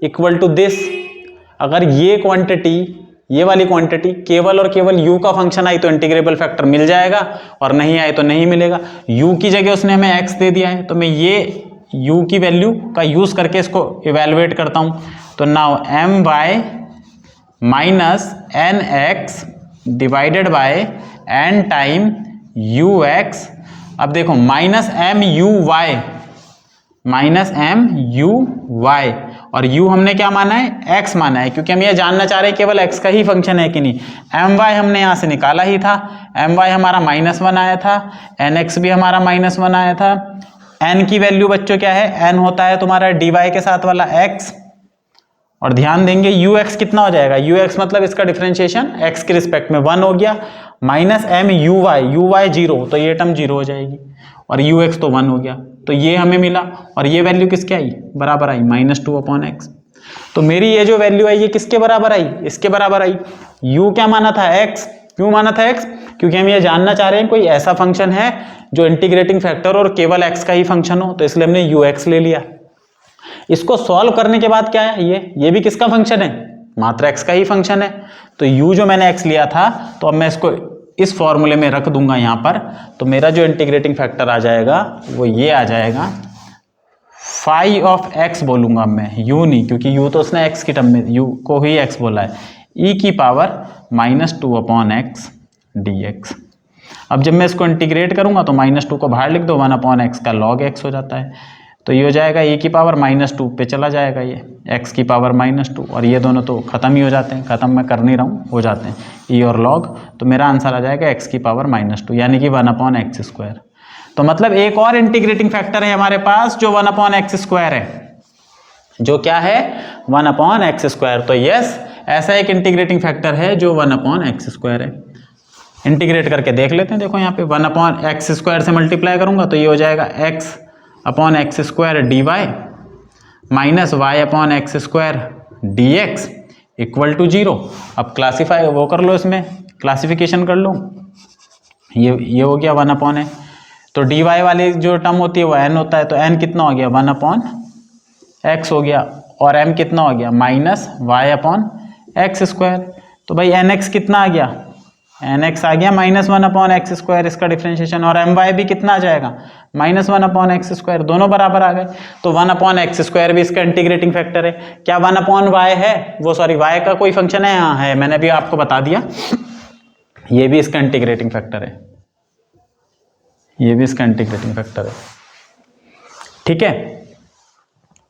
equal to this. अगर ये क्वांटिटी, ये वाली क्वांटिटी केवल और केवल u का फंक्शन आई तो इंटीग्रेबल फैक्टर मिल जाएगा, और नहीं आए तो नहीं मिलेगा। u की जगह उसने हमें x दे दिया है, तो मैं ये u की वैल्यू का यूज करके इसको इवेलुएट करता हूं। तो now my minus nx divided by n time ux। अब देखो माइनस mu y, और u हमने क्या माना है, x माना है, क्योंकि हम ये जानना चाह रहे हैं केवल x का ही फंक्शन है कि नहीं। my हमने यहां से निकाला ही था, my हमारा -1 आया था, nx भी हमारा -1 आया था। n की वैल्यू बच्चों क्या है, n होता है तुम्हारा dy के साथ वाला x, और ध्यान देंगे ux कितना हो जाएगा, ux मतलब इसका डिफरेंशिएशन x के रिस्पेक्ट में 1 हो गया, माइनस uy 0, तो ये टर्म 0 हो जाएगी, और ux तो 1 हो गया। तो ये हमें मिला, और ये वैल्यू किसके आई, बराबर आई -2/x। तो मेरी ये जो वैल्यू आई ये किसके बराबर आई, इसके बराबर आई। u क्या माना था, x। क्यों माना था x, क्योंकि हम ये जानना चाह रहे हैं कोई ऐसा फंक्शन है जो इंटीग्रेटिंग फैक्टर और केवल x का ही फंक्शन हो, तो इसलिए हमने ux ले लिया। इसको सॉल्व करने के बाद क्या है, ये भी किसका फंक्शन है, मात्र x का ही फंक्शन है। तो u जो मैंने x लिया था, तो अब मैं इसको इस फॉर्मूले में रख दूंगा यहाँ पर, तो मेरा जो इंटीग्रेटिंग फैक्टर आ जाएगा वो ये आ जाएगा, फाई ऑफ x बोलूंगा मैं, u नहीं, क्योंकि u तो उसने x की टर्म में u को ही x बोला है, e की पावर -2/x dx। अब जब मैं इसको इंटीग्रेट करूंगा तो -2 को बाहर लिख दो, 1/x का log x हो जाता है, तो ये हो जाएगा e की पावर -2 पे चला जाएगा ये x की पावर -2, और ये दोनों तो खत्म ही हो जाते हैं, खत्म मैं कर नहीं रहा हूँ, हो जाते हैं e और log। तो मेरा आंसर आ जाएगा x की पावर -2 यानी कि 1/x²। तो मतलब एक और इंटीग्रेटिंग फैक्टर है हमारे पास जो 1/x² है, जो क्या है 1/x²। तो यस, ऐसा एक इंटीग्रेटिंग फैक्टर है जो 1/x² है। इंटीग्रेट करके देख लेते हैं, देखो यहाँ पे 1/x² से मल्टीप्लाई करूंगा तो ये हो जाएगा x/x² dy minus y/x² dx equal to 0। अब क्लासीफाई वो कर लो, इसमें क्लासिफिकेशन कर लो, ये हो गया 1/n। तो dy वाली जो टर्म होती है वो n होता है, तो n कितना हो गया 1/x हो गया, और m कितना हो गया -y/x²। तो भाई nx कितना आ गया, nx आ गया -1/x², इसका डिफरेंशिएशन, और my भी कितना आ जाएगा -1/x², दोनों बराबर आ गए। तो 1/x² भी इसका इंटीग्रेटिंग फैक्टर है। क्या 1/y है, वो सॉरी y का कोई फंक्शन है, हाँ है, मैंने भी आपको बता दिया, ये भी इसका इंटीग्रेटिंग फैक्टर है, ये भी इसका इंटीग्रेटिंग फैक्टर है, ठीक है।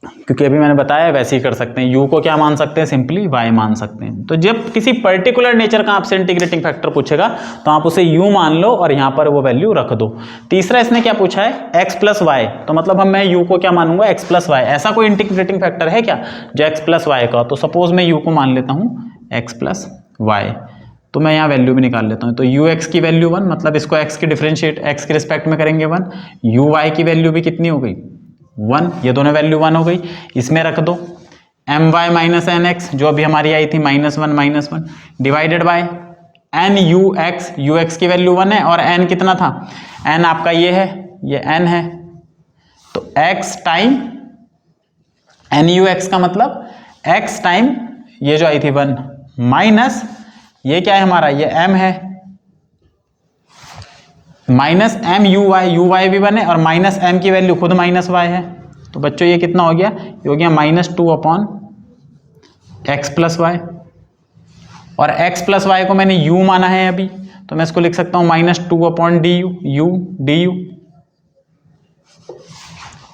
क्योंकि अभी मैंने बताया वैसे ही कर सकते हैं, u को क्या मान सकते हैं, सिंपली y मान सकते हैं। तो जब किसी पर्टिकुलर नेचर का आपसे इंटीग्रेटिंग फैक्टर पूछेगा तो आप उसे u मान लो और यहां पर वो वैल्यू रख दो। तीसरा इसने क्या पूछा है, x प्लस वाई, तो मतलब हम मैं u को क्या मानूंगा, x प्लस वाई। ऐसा कोई इंटीग्रेटिंग फैक्टर है क्या जो x प्लस वाई का, तो सपोज मैं u को मान लेता हूं x प्लस वाई, तो मैं यहाँ वैल्यू भी निकाल लेता हूँ। तो ux की वैल्यू 1, मतलब इसको x की डिफरेंशिएट x के रिस्पेक्ट में करेंगे 1, uy की वैल्यू भी कितनी हो गई 1, ये दोनों वैल्यू 1 हो गई, इसमें रख दो my माइनस nx जो अभी हमारी आई थी -1 डिवाइडेड बाय ux की वैल्यू 1 है, और n कितना था, n आपका ये है, ये n है, तो x टाइम nux का मतलब x टाइम ये जो आई थी 1 माइनस ये क्या है हमारा, ये m है, माइनस एम यू वाई भी बने और माइनस एम की वैल्यू खुद माइनस वाई है। तो बच्चों ये कितना हो गया, ये हो गया -2/x प्लस वाई, और x प्लस वाई को मैंने u माना है अभी, तो मैं इसको लिख सकता हूँ -2/du।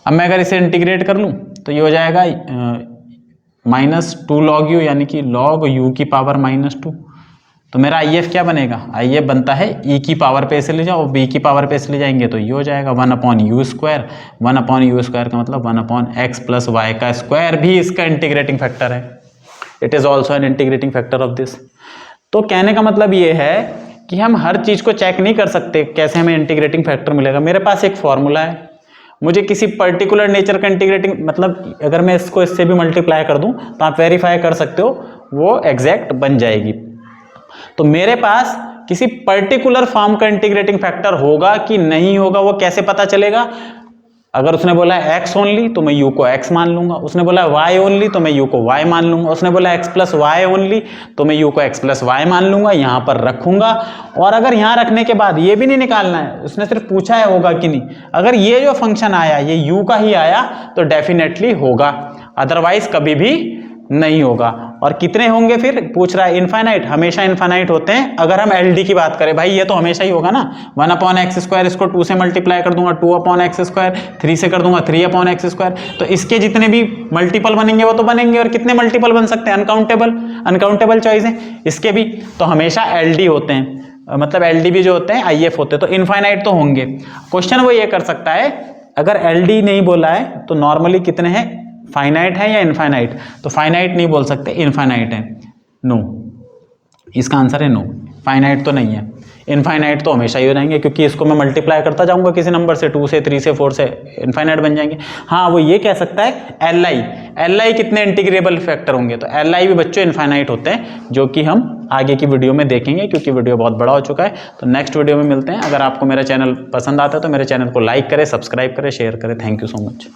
अब मैं अगर इसे इंटीग्रेट कर लूँ तो ये हो जाएगा -2 log u, यानी कि log u की पावर -2। तो मेरा IF क्या बनेगा, IF बनता है e की पावर पे से ले जाओ, b की पावर पे से ले जाएंगे तो ये हो जाएगा 1/u²। 1/u² का मतलब 1/x प्लस वाई का स्क्वायर भी इसका इंटीग्रेटिंग फैक्टर है। It is also an integrating factor of this. तो कहने का मतलब ये है कि हम हर चीज को चेक नहीं कर सकते कैसे हमें इंटीग्रेटिंग फैक्टर मिलेगा। मेरे पास एक फॉर्मूला है, मुझे किसी पर्टिकुलर नेचर का इंटीग्रेटिंग, मतलब अगर मैं इसको इससे भी मल्टीप्लाई कर दूं तो आप वेरीफाई कर सकते हो, वो एग्जैक्ट बन जाएगी। तो मेरे पास किसी पर्टिकुलर फॉर्म का इंटीग्रेटिंग फैक्टर होगा कि नहीं होगा, वो कैसे पता चलेगा। अगर उसने बोला है x ओनली तो मैं u को x मान लूंगा, उसने बोला है y ओनली तो मैं u को y मान लूंगा, उसने बोला है x प्लस वाई ओनली तो मैं u को x प्लस वाई मान लूंगा, यहां पर रखूंगा। और अगर यहां रखने के बाद ये भी नहीं निकालना है, उसने सिर्फ पूछा है होगा कि नहीं, अगर ये जो फंक्शन आया ये u का ही आया तो डेफिनेटली होगा, अदरवाइज कभी भी नहीं होगा। और कितने होंगे फिर पूछ रहा है, इनफाइनाइट, हमेशा इनफाइनाइट होते हैं। अगर हम LD की बात करें, भाई ये तो हमेशा ही होगा ना, 1/x², इसको 2 से मल्टीप्लाई कर दूंगा 2/x², 3 से कर दूंगा 3/x², तो इसके जितने भी मल्टीपल बनेंगे वो तो बनेंगे। और कितने मल्टीपल बन सकते हैं, अनकाउंटेबल चॉइस है इसके भी, तो हमेशा LD होते हैं, मतलब LD भी जो होते हैं IF होते हैं, तो इनफाइनाइट तो होंगे। क्वेश्चन वो ये कर सकता है, अगर LD नहीं बोला है तो नॉर्मली कितने हैं, फाइनाइट है या इनफाइनाइट, तो फाइनाइट नहीं बोल सकते, इनफाइनाइट है। नो, इसका आंसर है नो, फाइनाइट तो नहीं है। इनफाइनाइट तो हमेशा ही हो जाएंगे, क्योंकि इसको मैं मल्टीप्लाई करता जाऊंगा किसी नंबर से, 2 से 3 से 4 से, इनफाइनाइट बन जाएंगे। हाँ, वो ये कह सकता है LI कितने इंटीग्रेबल फैक्टर होंगे, तो LI भी बच्चों इनफाइनाइट होते हैं, जो कि हम आगे की वीडियो में देखेंगे, क्योंकि वीडियो बहुत बड़ा हो चुका है। तो नेक्स्ट वीडियो में मिलते हैं। अगर आपको मेरा चैनल पसंद आता है तो मेरे चैनल को लाइक करें, सब्सक्राइब करें, शेयर करें। Thank you so much.